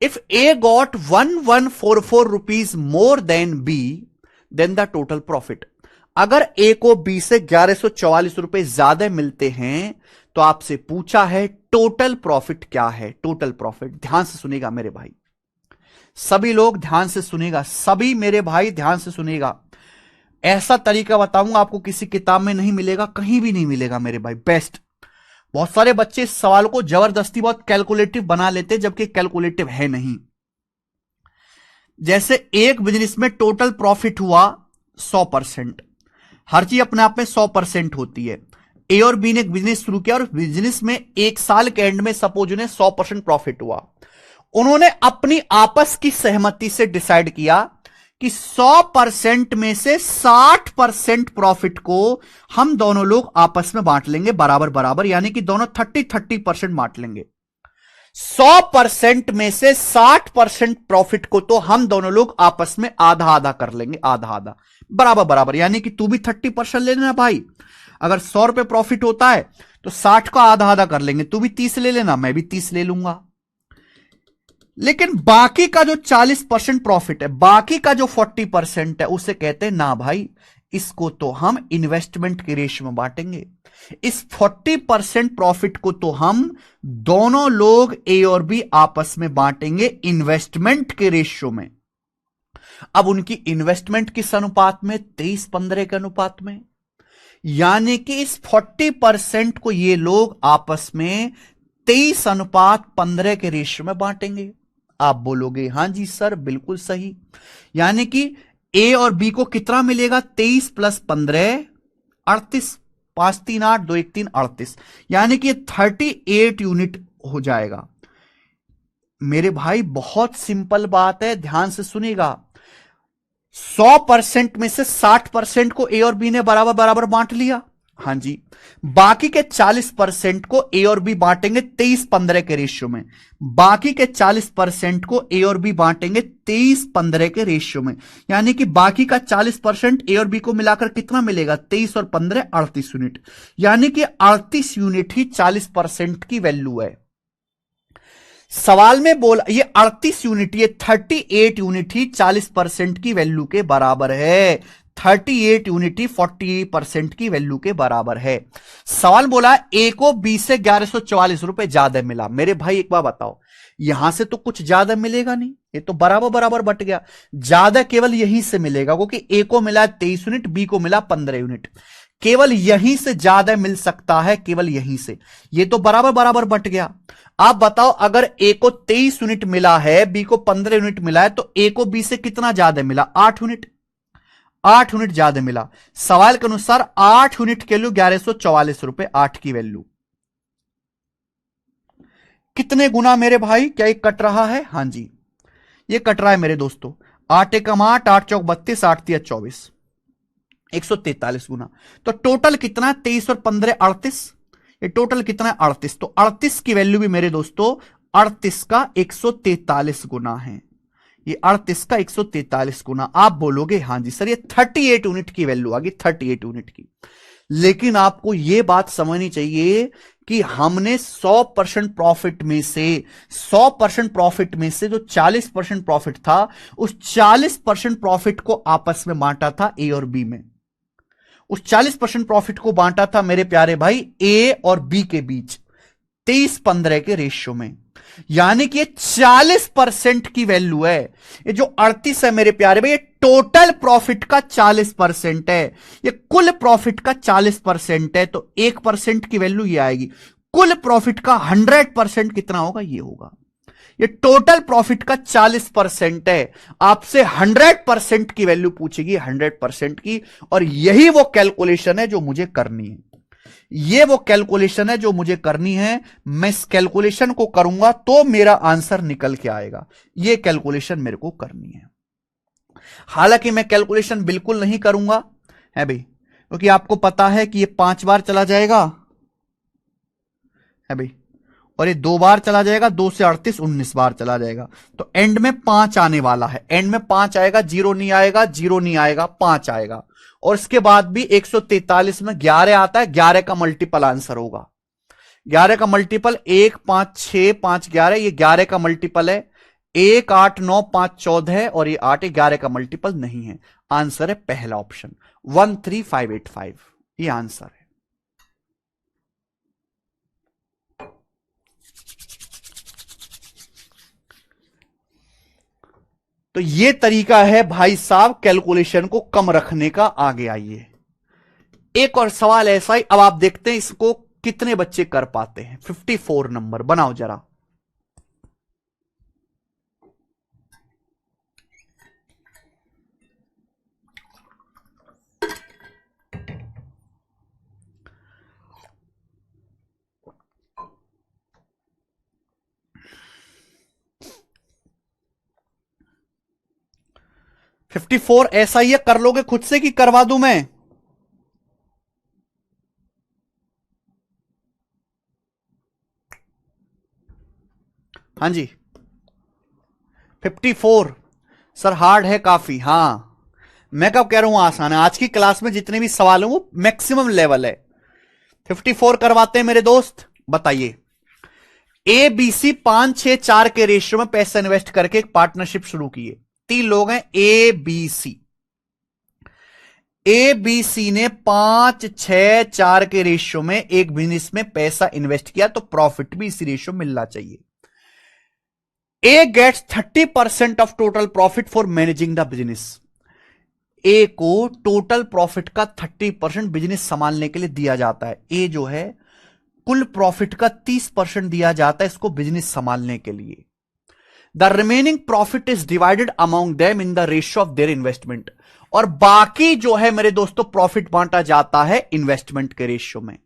If A got 1,144 rupees more than B, then the total profit. अगर A को B से 1144 रुपए ज्यादा मिलते हैं तो आपसे पूछा है टोटल प्रॉफिट क्या है? टोटल प्रॉफिट ध्यान से सुनेगा मेरे भाई, सभी लोग ध्यान से सुनेगा, सभी मेरे भाई ध्यान से सुनेगा। ऐसा तरीका बताऊंगा आपको, किसी किताब में नहीं मिलेगा, कहीं भी नहीं मिलेगा मेरे भाई, बेस्ट। बहुत सारे बच्चे इस सवाल को जबरदस्ती बहुत कैलकुलेटिव बना लेते हैं, जबकि कैलकुलेटिव है नहीं। जैसे एक बिजनेस में टोटल प्रॉफिट हुआ 100%, हर चीज अपने आप में 100% होती है। ए और बी ने एक बिजनेस शुरू किया और बिजनेस में एक साल के एंड में सपोज उन्हें 100% प्रॉफिट हुआ। उन्होंने अपनी आपस की सहमति से डिसाइड किया कि 100% में से 60% प्रॉफिट को हम दोनों लोग आपस में बांट लेंगे बराबर बराबर, यानी कि दोनों 30-30% बांट लेंगे। 100% में से 60% प्रॉफिट को तो हम दोनों लोग आपस में आधा आधा कर लेंगे, आधा आधा बराबर बराबर, यानी कि तू भी 30% ले लेना भाई। अगर 100 रुपए प्रॉफिट होता है तो 60 का आधा आधा कर लेंगे, तू भी 30 ले लेना, मैं भी 30 ले लूंगा। लेकिन बाकी का जो 40% प्रॉफिट है, बाकी का जो 40% है, उसे कहते हैं ना भाई, इसको तो हम इन्वेस्टमेंट के रेशियो में बांटेंगे। इस 40% प्रॉफिट को तो हम दोनों लोग ए और बी आपस में बांटेंगे इन्वेस्टमेंट के रेशियो में। अब उनकी इन्वेस्टमेंट किस अनुपात में? 23-15 के अनुपात में, यानी कि इस 40% को ये लोग आपस में 23:15 के रेशियो में बांटेंगे। आप बोलोगे हां जी सर बिल्कुल सही, यानी कि ए और बी को कितना मिलेगा? 23 + 15 38, 5 3 8 2 1 3 38, यानी कि 38 यूनिट हो जाएगा। मेरे भाई बहुत सिंपल बात है, ध्यान से सुनिएगा। 100% में से 60% को ए और बी ने बराबर बराबर बांट लिया, हाँ जी, बाकी के 40% को ए और बी बांटेंगे 23-15 के रेशियो में। बाकी के 40% को ए और बी बांटेंगे 23-15 के रेशियो में, यानी कि बाकी का 40% ए और बी को मिलाकर कितना मिलेगा? 23 और 15 38 यूनिट, यानी कि 38 यूनिट ही 40% की वैल्यू है। सवाल में बोला ये 38 यूनिट, ये 38 यूनिट ही 40% की वैल्यू के बराबर है। 38 यूनिट ही 40% की वैल्यू के बराबर है। सवाल बोला ए को बी से 1144 रुपए ज्यादा मिला। मेरे भाई एक बार बताओ, यहां से तो कुछ ज्यादा मिलेगा नहीं, ये तो बराबर बराबर बट गया। ज्यादा केवल यहीं से मिलेगा, क्योंकि ए को मिला 23 यूनिट, बी को मिला 15 यूनिट। केवल यहीं से ज्यादा मिल सकता है, केवल यहीं से। ये तो बराबर बराबर बट गया। आप बताओ, अगर ए को 23 यूनिट मिला है, बी को 15 यूनिट मिला है, तो ए को बी से कितना ज्यादा मिला? 8 यूनिट। 8 यूनिट ज्यादा मिला। सवाल के अनुसार 8 यूनिट के लिए 1144 रुपए, 8 की वैल्यू कितने गुना मेरे भाई? क्या ये कट रहा है? हां जी, ये कट रहा है मेरे दोस्तों। 8 एकम 8, 8 चौक 32, 8 तिया 24, 143 गुना। तो टोटल कितना? 23 और 15 38। ये टोटल कितना है? 38। तो 38 की वैल्यू भी मेरे दोस्तों 38 का 143 गुना है। ये 38 का 143 गुना। आप बोलोगे हां जी सर, ये 38 यूनिट की वैल्यू आ गई, 38 यूनिट की। लेकिन आपको यह बात समझनी चाहिए कि हमने 100% प्रॉफिट में से 100% प्रॉफिट में से जो 40% प्रॉफिट था, उस 40% प्रॉफिट को आपस में बांटा था ए और बी में। उस 40% प्रॉफिट को बांटा था मेरे प्यारे भाई ए और बी के बीच 23-15 के रेशियो में, यानी कि ये 40% की वैल्यू है। ये जो 38 है मेरे प्यारे भाई, ये टोटल प्रॉफिट का 40% है, ये कुल प्रॉफिट का 40% है। तो 1% की वैल्यू ये आएगी। कुल प्रॉफिट का 100% कितना होगा? ये होगा। ये टोटल प्रॉफिट का 40% है। आपसे 100% की वैल्यू पूछेगी, 100% की। और यही वो कैलकुलेशन है जो मुझे करनी है। ये वो कैलकुलेशन है जो मुझे करनी है। मैं इस कैलकुलेशन को करूंगा तो मेरा आंसर निकल के आएगा। ये कैलकुलेशन मेरे को करनी है। हालांकि मैं कैलकुलेशन बिल्कुल नहीं करूंगा है भाई, क्योंकि आपको पता है कि ये 5 बार चला जाएगा है भाई, और ये 2 बार चला जाएगा, 2 से 38 19 बार चला जाएगा। तो एंड में 5 आने वाला है। एंड में 5 आएगा, 0 नहीं आएगा, 0 नहीं आएगा, 5 आएगा। और इसके बाद भी 143 में 11 आता है, 11 का मल्टीपल आंसर होगा। 11 का मल्टीपल 1 5 6 5 11, ये 11 का मल्टीपल है। 1 8 9 5 14 है, और ये 8 11 का मल्टीपल नहीं है। आंसर है पहला ऑप्शन 13585, ये आंसर है। तो ये तरीका है भाई साहब कैलकुलेशन को कम रखने का। आगे आइए, एक और सवाल ऐसा ही। अब आप देखते हैं इसको कितने बच्चे कर पाते हैं। 54 नंबर बनाओ जरा। फिफ्टी फोर ऐसा ही है, कर लोगे खुद से कि करवा दूं मैं? हाँ जी, 54 सर हार्ड है काफी। हाँ, मैं कब कह रहा हूं आसान है? आज की क्लास में जितने भी सवाल हैं वो मैक्सिमम लेवल है। 54 करवाते हैं मेरे दोस्त। बताइए, ए बी सी 5-6-4 के रेशियो में पैसा इन्वेस्ट करके एक पार्टनरशिप शुरू की है। 3 लोग हैं, A B C. A B सी ने 5-6-4 के रेशियो में एक बिजनेस में पैसा इन्वेस्ट किया, तो प्रॉफिट भी इसी रेशियो मिलना चाहिए। A gets 30% of total profit for managing the business. A को टोटल प्रॉफिट का 30% बिजनेस संभालने के लिए दिया जाता है। ए जो है कुल प्रॉफिट का 30% दिया जाता है इसको बिजनेस संभालने के लिए। The remaining profit is divided among them in the ratio of their investment. और बाकी जो है मेरे दोस्तों प्रॉफिट बांटा जाता है इन्वेस्टमेंट के रेशियो में।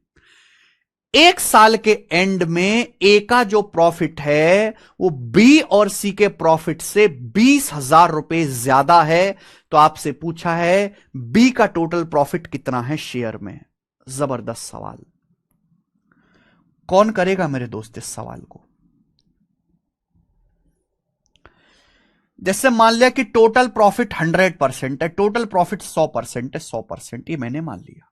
एक साल के एंड में ए का जो प्रॉफिट है वो बी और सी के प्रॉफिट से 20,000 रुपए ज्यादा है। तो आपसे पूछा है बी का टोटल प्रॉफिट कितना है शेयर में। जबरदस्त सवाल। कौन करेगा मेरे दोस्त इस सवाल को? जैसे मान लिया कि टोटल प्रॉफिट 100% है, टोटल प्रॉफिट 100% है, 100% ये मैंने मान लिया।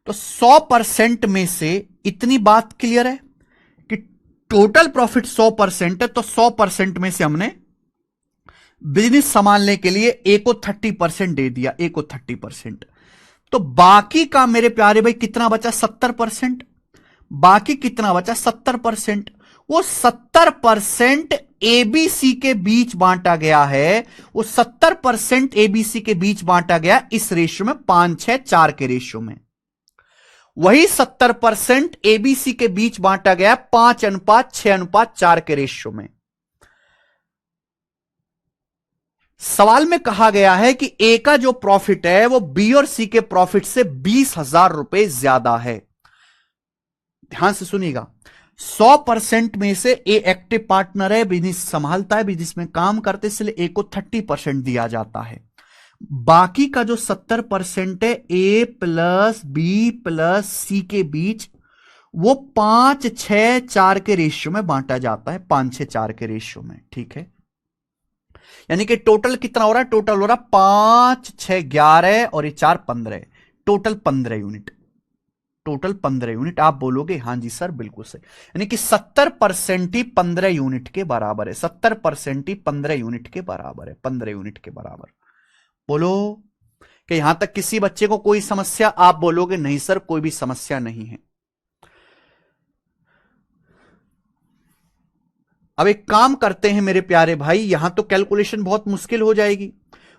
तो 100% में से इतनी बात क्लियर है कि टोटल प्रॉफिट 100% है, तो 100% में से हमने बिजनेस संभालने के लिए ए को 30% दे दिया, ए को 30%। तो बाकी का मेरे प्यारे भाई कितना बचा? 70%। बाकी कितना बचा? 70%। वो 70% एबीसी के बीच बांटा गया है, वो 70% एबीसी के बीच बांटा गया इस रेशियो में, 5-6-4 के रेशियो में। वही 70% एबीसी के बीच बांटा गया 5:6:4 के रेशियो में। सवाल में कहा गया है कि ए का जो प्रॉफिट है वो बी और सी के प्रॉफिट से 20,000 रुपए ज्यादा है। ध्यान से सुनिएगा, 100% में से ए एक्टिव पार्टनर है, बिजनेस संभालता है, बिजनेस में काम करते, इसलिए ए को 30% दिया जाता है। बाकी का जो 70% है ए प्लस बी प्लस सी के बीच, वो 5-6-4 के रेशियो में बांटा जाता है, 5-6-4 के रेशियो में। ठीक है, यानी कि टोटल कितना हो रहा है? टोटल हो रहा 5-6-11 और ये 4-15, टोटल 15 यूनिट। Total 15 unit. आप बोलोगे हां जी सर बिल्कुल सही, यानी कि 70% ही 15 यूनिट के बराबर है, 70% ही 15 यूनिट के बराबर है, 15 यूनिट के बराबर। बोलो कि यहां तक किसी बच्चे को कोई समस्या? आप बोलोगे नहीं सर कोई भी समस्या नहीं है। अब एक काम करते हैं मेरे प्यारे भाई, यहां तो कैलकुलेशन बहुत मुश्किल हो जाएगी।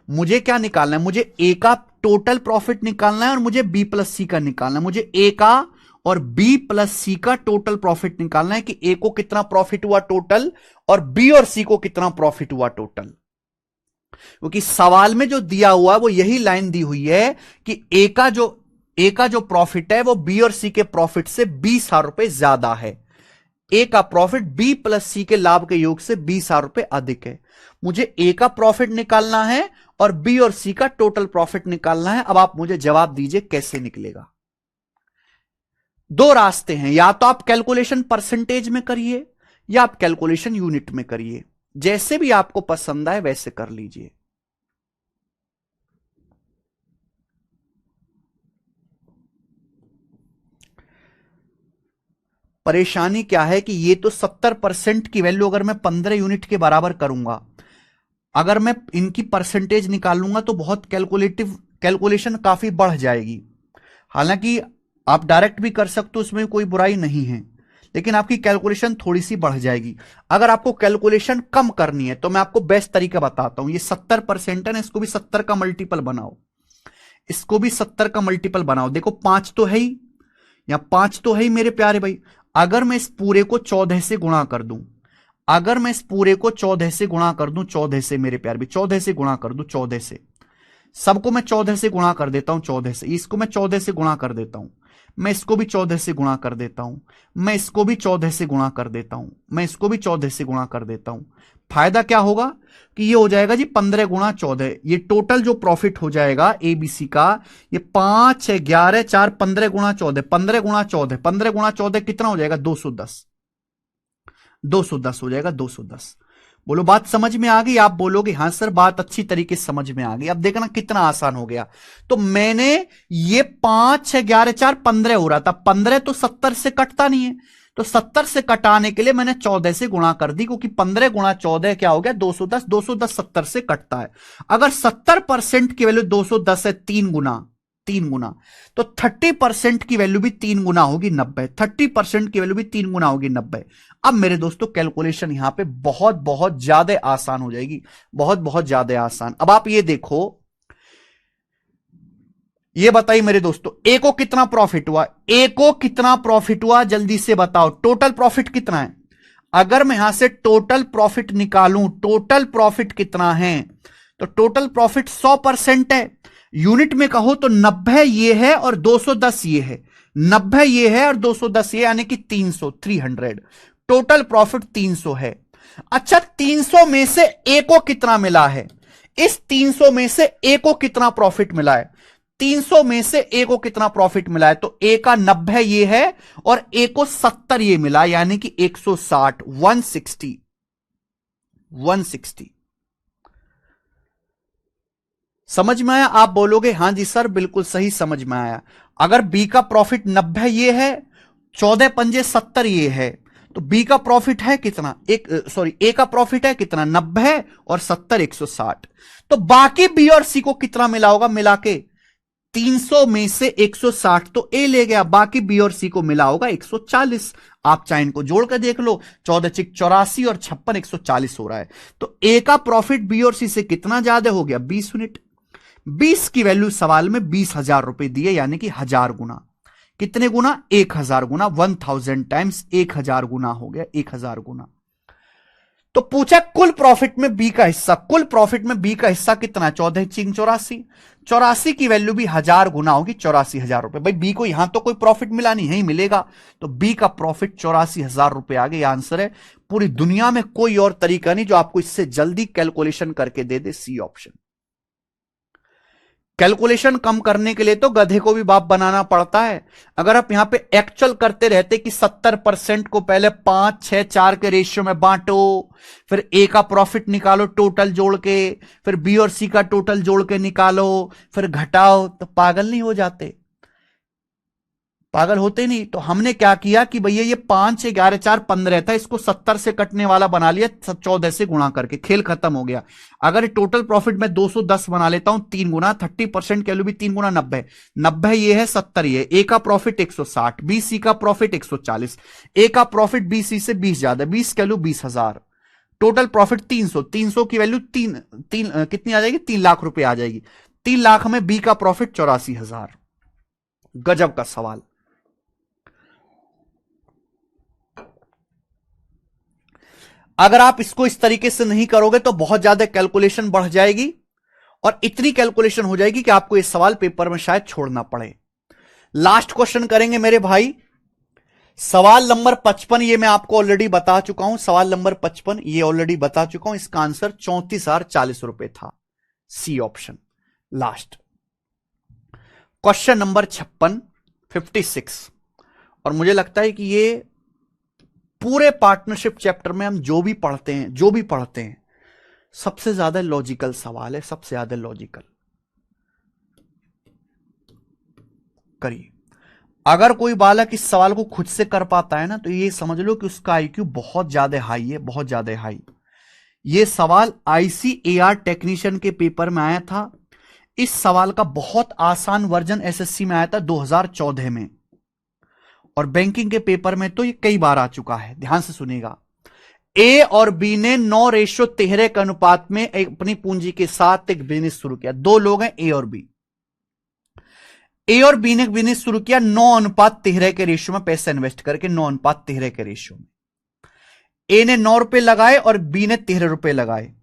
मुझे क्या निकालना है? मुझे ए का टोटल प्रॉफिट निकालना है और मुझे बी प्लस सी का निकालना है। मुझे ए का और बी प्लस सी का टोटल प्रॉफिट निकालना है कि ए को कितना प्रॉफिट हुआ टोटल और बी और सी को कितना प्रॉफिट हुआ टोटल। क्योंकि सवाल में जो दिया हुआ है वो यही लाइन दी हुई है कि ए का जो प्रॉफिट है वो बी और सी के प्रॉफिट से 20,000 रुपए ज्यादा है। ए का प्रॉफिट बी प्लस सी के लाभ के योग से 20,000 रुपए अधिक है। मुझे ए का प्रॉफिट निकालना है और बी और सी का टोटल प्रॉफिट निकालना है। अब आप मुझे जवाब दीजिए कैसे निकलेगा। दो रास्ते हैं, या तो आप कैलकुलेशन परसेंटेज में करिए या आप कैलकुलेशन यूनिट में करिए, जैसे भी आपको पसंद आए वैसे कर लीजिए। परेशानी क्या है कि ये तो 70% की वैल्यू अगर मैं 15 यूनिट के बराबर करूंगा, अगर मैं इनकी परसेंटेज निकालूंगा तो बहुत कैलकुलेशन काफी बढ़ जाएगी। हालांकि आप डायरेक्ट भी कर सकते हो, उसमें कोई बुराई नहीं है, लेकिन आपकी कैलकुलेशन थोड़ी सी बढ़ जाएगी। अगर आपको कैलकुलेशन कम करनी है तो मैं आपको बेस्ट तरीका बताता हूं। ये 70% है ना, इसको भी 70 का मल्टीपल बनाओ, इसको भी 70 का मल्टीपल बनाओ। देखो 5 तो है ही, या 5 तो है ही मेरे प्यारे भाई। अगर मैं इस पूरे को 14 से गुणा कर दूं, अगर मैं इस पूरे को 14 से गुणा कर दूं, 14 से मेरे प्यारे भाई 14 से गुणा कर दूं, 14 से, सबको मैं 14 से गुणा कर देता हूं, 14 से, इसको मैं 14 से गुणा कर देता हूं, मैं इसको भी 14 से गुणा कर देता हूं, मैं इसको भी 14 से गुणा कर देता हूं, मैं इसको भी 14 से गुणा कर देता हूं। फायदा क्या होगा कि ये हो जाएगा जी 15 गुणा 14, ये टोटल जो प्रॉफिट हो जाएगा एबीसी का, ये 5 6 11 4 15 गुणा 14, 15 गुणा 14, 15 गुणा 14 कितना हो जाएगा? 210, 210 हो जाएगा, 210। बोलो बात समझ में आ गई? आप बोलोगे हां सर बात अच्छी तरीके से समझ में आ गई। अब देखना कितना आसान हो गया। तो मैंने ये 5 6 11 4 15 हो रहा था, 15 तो 70 से कटता नहीं है, तो 70 से कटाने के लिए मैंने 14 से गुणा कर दी, क्योंकि 15 गुणा 14 क्या हो गया? 210, 210 70 से कटता है। अगर 70% की वैल्यू 210 है, 3 गुना, तो 30% की वैल्यू भी 3 गुना होगी, 90। 30% की वैल्यू भी 3 गुना होगी, 90। अब मेरे दोस्तों कैलकुलेशन यहां पे बहुत बहुत ज्यादा आसान हो जाएगी, बहुत बहुत ज्यादा आसान। अब आप ये देखो, ये बताइए मेरे दोस्तों, ए को कितना प्रॉफिट हुआ? ए को कितना प्रॉफिट हुआ जल्दी से बताओ। टोटल प्रॉफिट कितना है? अगर मैं यहां से टोटल प्रॉफिट निकालूं, टोटल प्रॉफिट कितना है, तो टोटल प्रॉफिट 100% है। यूनिट में कहो तो 90 ये है और 210 ये है, 90 ये है और 210 ये, यानी कि 300, 300। टोटल प्रॉफिट 300 है। अच्छा 300 में से ए को कितना मिला है? इस 300 में से ए को कितना प्रॉफिट मिला है? 300 में से ए को कितना प्रॉफिट मिला है, तो ए का 90 ये है और ए को 70 ये मिला, यानी कि 160, 160, 160। समझ में आया? आप बोलोगे हां जी सर बिल्कुल सही समझ में आया। अगर बी का प्रॉफिट 90 ये है, 14 पंजे 70 ये है, तो बी का प्रॉफिट है कितना, ए का प्रॉफिट है कितना, 90 और 70 160। तो बाकी बी और सी को कितना मिला होगा, मिला के 300 में से 160 तो ए ले गया, बाकी बी और सी को मिला होगा 140। आप चाहे इनको जोड़ कर देख लो, 14 चिक 84 और 56 140 हो रहा है। तो ए का प्रॉफिट बी और सी से कितना ज्यादा हो गया, 20 यूनिट। 20 की वैल्यू सवाल में 20,000 रुपए दिए, यानी कि 1000 गुना। कितने गुना, 1000 गुना, 1000 टाइम्स 1000 गुना हो गया, 1000 गुना। तो पूछा कुल प्रॉफिट में बी का हिस्सा, कुल प्रॉफिट में बी का हिस्सा कितना, 14 चिंग 84, 84 की वैल्यू भी 1000 गुना होगी, 84,000 रुपए। भाई बी को यहां तो कोई प्रॉफिट मिला नहीं, यही मिलेगा, तो बी का प्रॉफिट 84,000 रुपए आ गए। आंसर है। पूरी दुनिया में कोई और तरीका नहीं जो आपको इससे जल्दी कैलकुलेशन करके दे दे, सी ऑप्शन। कैलकुलेशन कम करने के लिए तो गधे को भी बाप बनाना पड़ता है। अगर आप यहां पे एक्चुअल करते रहते कि 70% को पहले 5, 6, 4 के रेशियो में बांटो, फिर ए का प्रॉफिट निकालो टोटल जोड़ के, फिर बी और सी का टोटल जोड़ के निकालो, फिर घटाओ, तो पागल नहीं हो जाते, पागल होते नहीं। तो हमने क्या किया कि भैया ये 5, 11, 4, 15 था, इसको 70 से कटने वाला बना लिया, 14 से गुणा करके, खेल खत्म हो गया। अगर टोटल प्रॉफिट में 210 बना लेता हूं 3 गुना, 30% कह लो भी 3 गुना 90, 90 ये है, 70 ये। ए का प्रॉफिट 160, बी सी का प्रॉफिट 140, ए का प्रॉफिट बी सी से 20 ज्यादा, 20 कह लो 20,000, टोटल प्रॉफिट 300, 300 की वैल्यू कितनी आ जाएगी, 3 लाख रुपए आ जाएगी। 3 लाख में बी का प्रॉफिट 84,000। गजब का सवाल। अगर आप इसको इस तरीके से नहीं करोगे तो बहुत ज्यादा कैलकुलेशन बढ़ जाएगी, और इतनी कैलकुलेशन हो जाएगी कि आपको यह सवाल पेपर में शायद छोड़ना पड़े। लास्ट क्वेश्चन करेंगे मेरे भाई, सवाल नंबर 55। ये मैं आपको ऑलरेडी बता चुका हूं, सवाल नंबर 55 ये ऑलरेडी बता चुका हूं। इसका आंसर 34,040 रुपए था, C option last. Question number 56, 56। और मुझे लगता है कि ये पूरे पार्टनरशिप चैप्टर में हम जो भी पढ़ते हैं सबसे ज्यादा लॉजिकल सवाल है, सबसे ज्यादा लॉजिकल। करिए। अगर कोई बालक इस सवाल को खुद से कर पाता है ना, तो ये समझ लो कि उसका आईक्यू बहुत ज्यादा हाई है, बहुत ज्यादा हाई। ये सवाल आईसीएआर टेक्नीशियन के पेपर में आया था। इस सवाल का बहुत आसान वर्जन एसएससी में आया था 2014 में, और बैंकिंग के पेपर में तो ये कई बार आ चुका है। ध्यान से सुनिएगा। ए और बी ने 9:13 के अनुपात में अपनी पूंजी के साथ एक बिजनेस शुरू किया। दो लोग हैं ए और बी। ए और बी ने बिजनेस शुरू किया 9:13 के रेशियो में पैसा इन्वेस्ट करके, 9:13 के रेशियो में। ए ने 9 रुपए लगाए और बी ने 13 रुपए लगाए।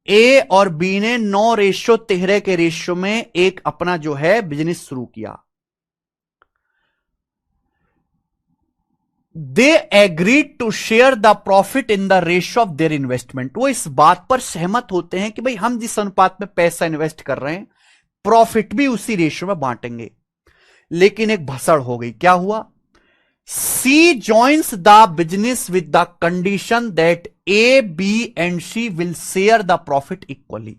ए और बी ने 9:13 के रेशियो में एक अपना जो है बिजनेस शुरू किया। They agreed to share the profit in the ratio of their investment. वो इस बात पर सहमत होते हैं कि भाई हम जिस अनुपात में पैसा इन्वेस्ट कर रहे हैं, प्रॉफिट भी उसी रेशियो में बांटेंगे। लेकिन एक भसड़ हो गई। क्या हुआ? C joins the business with the condition that A, B and C will share the profit equally.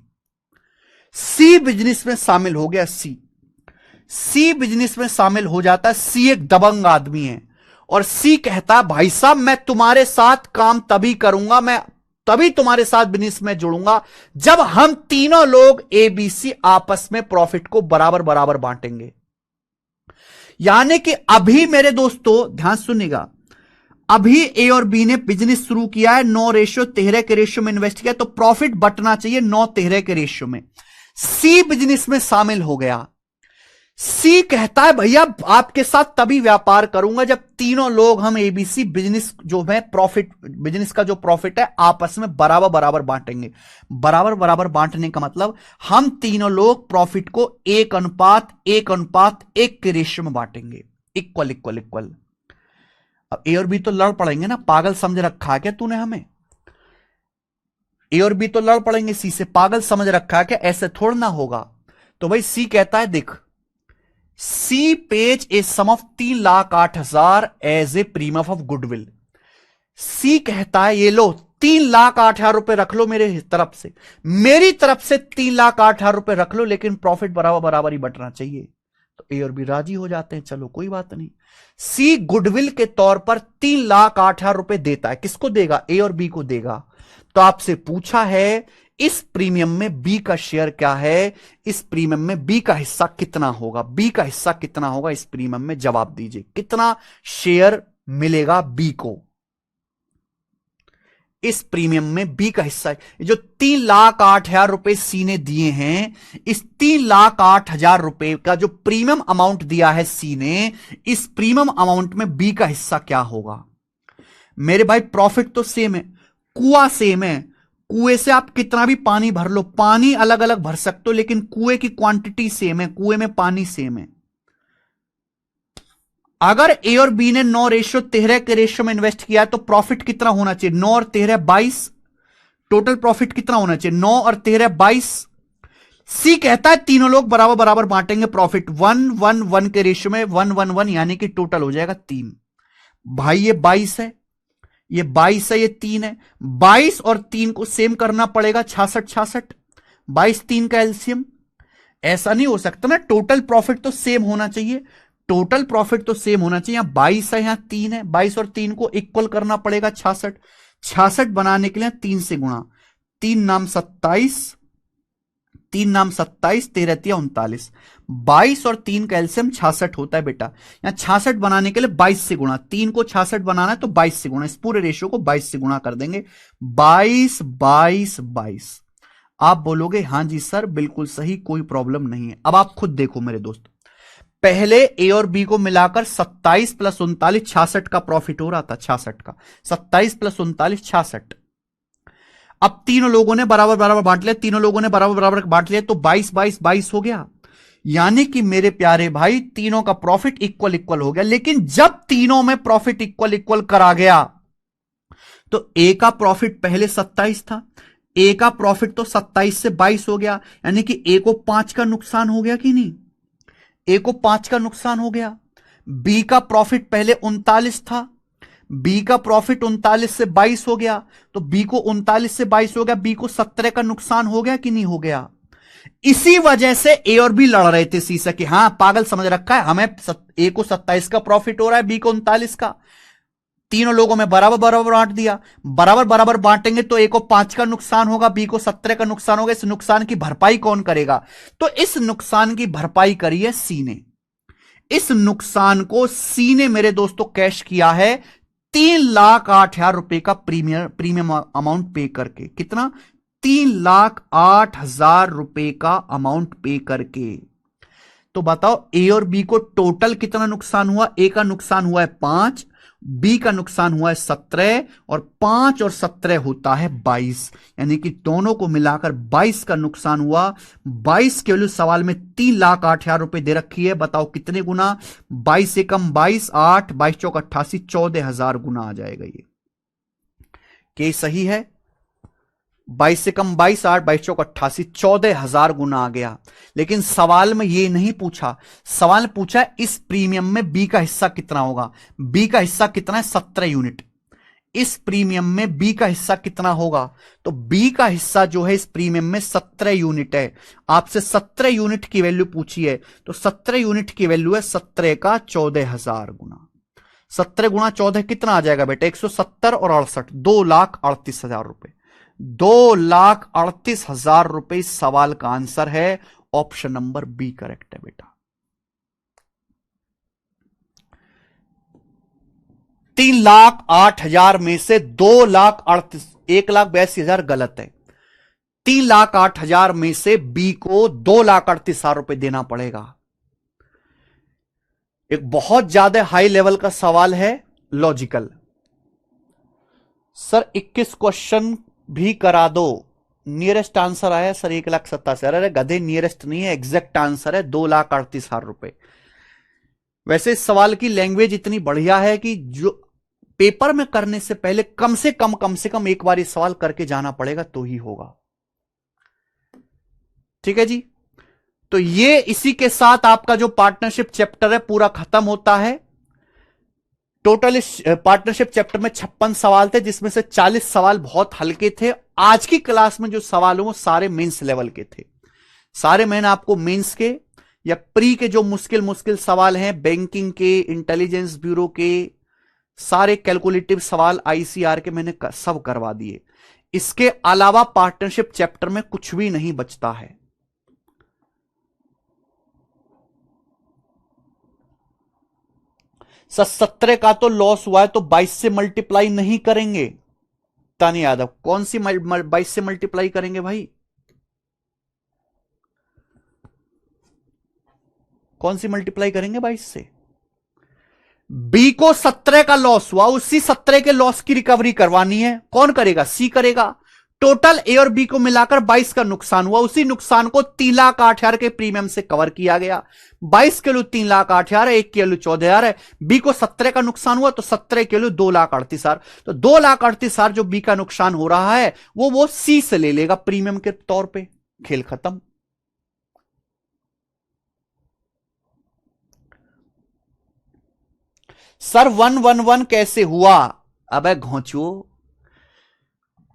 C business में शामिल हो गया। सी बिजनेस में शामिल हो जाता है। सी एक दबंग आदमी है, और सी कहता है भाई साहब मैं तुम्हारे साथ काम तभी करूंगा, मैं तभी तुम्हारे साथ बिजनेस में जुड़ूंगा जब हम तीनों लोग ए बी सी आपस में प्रॉफिट को बराबर बराबर बांटेंगे। यानी कि अभी मेरे दोस्तों ध्यान सुनिएगा, अभी ए और बी ने बिजनेस शुरू किया है, 9:13 के रेशियो में इन्वेस्ट किया, तो प्रॉफिट बटना चाहिए 9:13 के रेशियो में। सी बिजनेस में शामिल हो गया। सी कहता है भैया आपके साथ तभी व्यापार करूंगा जब तीनों लोग हम एबीसी बिजनेस जो है प्रॉफिट, बिजनेस का जो प्रॉफिट है आपस में बराबर बराबर बांटेंगे। बराबर बराबर बांटने का मतलब हम तीनों लोग प्रॉफिट को 1:1:1 के रेशियो में बांटेंगे, इक्वल इक्वल इक्वल। अब ए और बी तो लड़ पड़ेंगे ना, पागल समझ रखा है क्या तूने हमें? ए और बी तो लड़ पड़ेंगे सी से, पागल समझ रखा है क्या? ऐसे थोड़ा ना होगा। तो भाई सी कहता है, देख C pays a sum of 3,08,000 as a premium of goodwill. C कहता है ये लो 3,08,000 रुपए रख लो मेरे तरफ से, मेरी तरफ से 3,08,000 रुपए रख लो, लेकिन प्रॉफिट बराबर बराबर ही बटना चाहिए। तो ए और बी राजी हो जाते हैं, चलो कोई बात नहीं। सी गुडविल के तौर पर 3,08,000 रुपए देता है, किसको देगा? ए और बी को देगा। तो आपसे पूछा है इस प्रीमियम में बी का शेयर क्या है, इस प्रीमियम में बी का हिस्सा कितना होगा, बी का हिस्सा कितना होगा इस प्रीमियम में, जवाब दीजिए कितना शेयर मिलेगा बी को इस प्रीमियम में, बी का हिस्सा जो 3,08,000 रुपए सी ने दिए हैं, इस 3,08,000 रुपए का जो प्रीमियम अमाउंट दिया है सी ने, इस प्रीमियम अमाउंट में बी का हिस्सा क्या होगा? मेरे भाई प्रॉफिट तो सेम है, कुआं सेम है, कुएं से आप कितना भी पानी भर लो, पानी अलग अलग भर सकते हो, लेकिन कुएं की क्वांटिटी सेम है, कुएं में पानी सेम है। अगर ए और बी ने 9:13 के रेशियो में इन्वेस्ट किया है तो प्रॉफिट कितना होना चाहिए? 9 और 13 22। टोटल प्रॉफिट कितना होना चाहिए? 9 और 13 22। सी कहता है तीनों लोग बराबर बराबर बांटेंगे प्रॉफिट, 1-1-1 के रेशियो में, 1-1-1 यानी कि टोटल हो जाएगा 3। भाई ये 22 है, ये 22 है, ये 3 है, 22 और 3 को सेम करना पड़ेगा, 66-66। 22-3 का एलसीएम। ऐसा नहीं हो सकता ना, टोटल प्रॉफिट तो सेम होना चाहिए, टोटल प्रॉफिट तो सेम होना चाहिए। यहां 22 है, यहां 3 है, 22 और 3 को इक्वल करना पड़ेगा, 66। 66 बनाने के लिए 3 से गुणा, 3 नाम 27, 3 नाम 27, 13 39, 22 और 3 का एलसीएम 66 होता है बेटा। यहां 66 बनाने के लिए 22 से गुणा, 3 को 66 बनाना है तो 22 से गुणा, इस पूरे रेशियो को 22 से गुणा कर देंगे, 22 22 22। आप बोलोगे हां जी सर बिल्कुल सही, कोई प्रॉब्लम नहीं है। अब आप खुद देखो मेरे दोस्त, पहले ए और बी को मिलाकर 27 + 39 66 का प्रॉफिट हो रहा था, 66 का, 27 + 39 66। अब तीनों लोगों ने बराबर बराबर बांट लिया, तीनों लोगों ने बराबर बराबर बांट लिया, तो 22 22 22 हो गया। यानी कि मेरे प्यारे भाई तीनों का प्रॉफिट इक्वल इक्वल हो गया। लेकिन जब तीनों में प्रॉफिट इक्वल इक्वल करा गया तो ए का प्रॉफिट पहले 27 था, ए का प्रॉफिट तो 27 से 22 हो गया, यानी कि ए को 5 का नुकसान हो गया कि नहीं? ए को 5 का नुकसान हो गया। बी का प्रॉफिट पहले 39 था, बी का प्रॉफिट 39 से 22 हो गया, तो बी को 39 से 22 हो गया, बी को 17 का नुकसान हो गया कि नहीं हो गया? इसी वजह से ए और बी लड़ रहे थे सी से कि हां पागल समझ रखा है हमें, ए को 27 का प्रॉफिट हो रहा है, बी को 39 का। तीनों लोगों में बराबर बराबर बांट दिया, बराबर बराबर बांटेंगे तो ए को 5 का नुकसान होगा, बी को 17 का नुकसान होगा। इस नुकसान की भरपाई कौन करेगा? तो इस नुकसान की भरपाई करी है सी ने। इस नुकसान को सी ने मेरे दोस्तों कैश किया है 3,08,000 रुपए का प्रीमियम अमाउंट पे करके। कितना? 3,08,000 रुपए का अमाउंट पे करके। तो बताओ ए और बी को टोटल कितना नुकसान हुआ? ए का नुकसान हुआ है 5, बी का नुकसान हुआ है 17, और 5 और 17 होता है 22, यानी कि दोनों को मिलाकर 22 का नुकसान हुआ। 22 के वैल्यू सवाल में 3,08,000 रुपए दे रखी है, बताओ कितने गुना? 22 से कम 22, 8, 22 चौक 88, 14,000 गुना आ जाएगा। ये सही है? 22 से कम 22, 8, 22 चौक 88, 14,000 गुना आ गया। लेकिन सवाल में यह नहीं पूछा, सवाल पूछा इस प्रीमियम में बी का हिस्सा कितना होगा। बी का हिस्सा कितना है? 17 यूनिट। इस प्रीमियम में बी का हिस्सा कितना होगा? तो बी का हिस्सा जो है इस प्रीमियम में 17 यूनिट है। आपसे 17 यूनिट की वैल्यू पूछी है, तो 17 यूनिट की वैल्यू है 17 का 14,000 गुना। 17 गुणा 14 कितना आ जाएगा बेटा? 170 और 68, 2,38,000 रुपए। 2,38,000 रुपए इस सवाल का आंसर है। ऑप्शन नंबर बी करेक्ट है बेटा। 3,08,000 में से 2,38,000, 1,82,000 गलत है। 3,08,000 में से बी को 2,38,000 रुपए देना पड़ेगा। एक बहुत ज्यादा हाई लेवल का सवाल है, लॉजिकल। सर 21 क्वेश्चन भी करा दो। नियरेस्ट आंसर आया सर 1,87,000। अरे गधे, नियरेस्ट नहीं है, एग्जैक्ट आंसर है 2,38,000 रुपए। वैसे इस सवाल की लैंग्वेज इतनी बढ़िया है कि जो पेपर में करने से पहले कम से कम एक बार ये सवाल करके जाना पड़ेगा तो ही होगा। ठीक है जी। तो ये इसी के साथ आपका जो पार्टनरशिप चैप्टर है पूरा खत्म होता है। टोटल इस पार्टनरशिप चैप्टर में 56 सवाल थे, जिसमें से 40 सवाल बहुत हल्के थे। आज की क्लास में जो सवाल हो वो सारे मेंस लेवल के थे। सारे मैंने आपको मेंस के या प्री के जो मुश्किल मुश्किल सवाल हैं, बैंकिंग के, इंटेलिजेंस ब्यूरो के, सारे कैलकुलेटिव सवाल आईसीआर के मैंने सब करवा दिए। इसके अलावा पार्टनरशिप चैप्टर में कुछ भी नहीं बचता है। सर 17 का तो लॉस हुआ है तो 22 से मल्टीप्लाई नहीं करेंगे। तानी यादव, कौन सी 22 से मल्टीप्लाई करेंगे भाई? कौन सी मल्टीप्लाई करेंगे 22 से? बी को 17 का लॉस हुआ, उसी 17 के लॉस की रिकवरी करवानी है। कौन करेगा? सी करेगा। टोटल ए और बी को मिलाकर 22 का नुकसान हुआ, उसी नुकसान को 3,08,000 के प्रीमियम से कवर किया गया। 22 किलो 3,08,000 है, 1 किलो 14,000 है। बी को 17 का नुकसान हुआ तो 17 किलो 2,38,000। तो 2,38,000 जो बी का नुकसान हो रहा है वो सी से ले लेगा प्रीमियम के तौर पे। खेल खत्म। सर 111 कैसे हुआ? अबे घोंचुओ,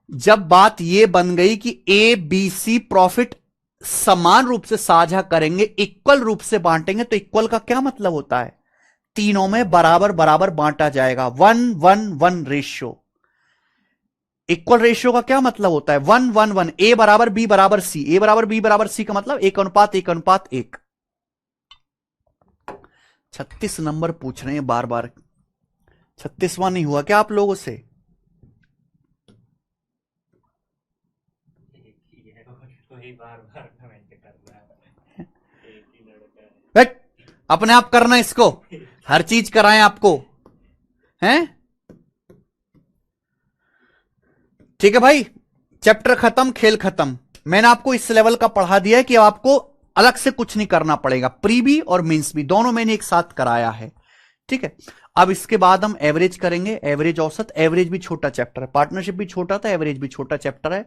जब बात यह बन गई कि ए बी सी प्रॉफिट समान रूप से साझा करेंगे, इक्वल रूप से बांटेंगे, तो इक्वल का क्या मतलब होता है? तीनों में बराबर बराबर बांटा जाएगा। 1-1-1 रेशियो। इक्वल रेशियो का क्या मतलब होता है? 1-1-1। ए बराबर बी बराबर सी, ए बराबर बी बराबर सी का मतलब 1:1:1। 36 नंबर पूछ रहे हैं बार बार। 36वां नहीं हुआ क्या आप लोगों से? अपने आप करना इसको, हर चीज कराएं आपको, हैं? ठीक है भाई, चैप्टर खत्म, खेल खत्म। मैंने आपको इस लेवल का पढ़ा दिया है कि आपको अलग से कुछ नहीं करना पड़ेगा। प्री भी और मेंस भी दोनों मैंने एक साथ कराया है। ठीक है, अब इसके बाद हम एवरेज करेंगे, एवरेज औसत। एवरेज भी छोटा चैप्टर है, पार्टनरशिप भी छोटा था, एवरेज भी छोटा चैप्टर है।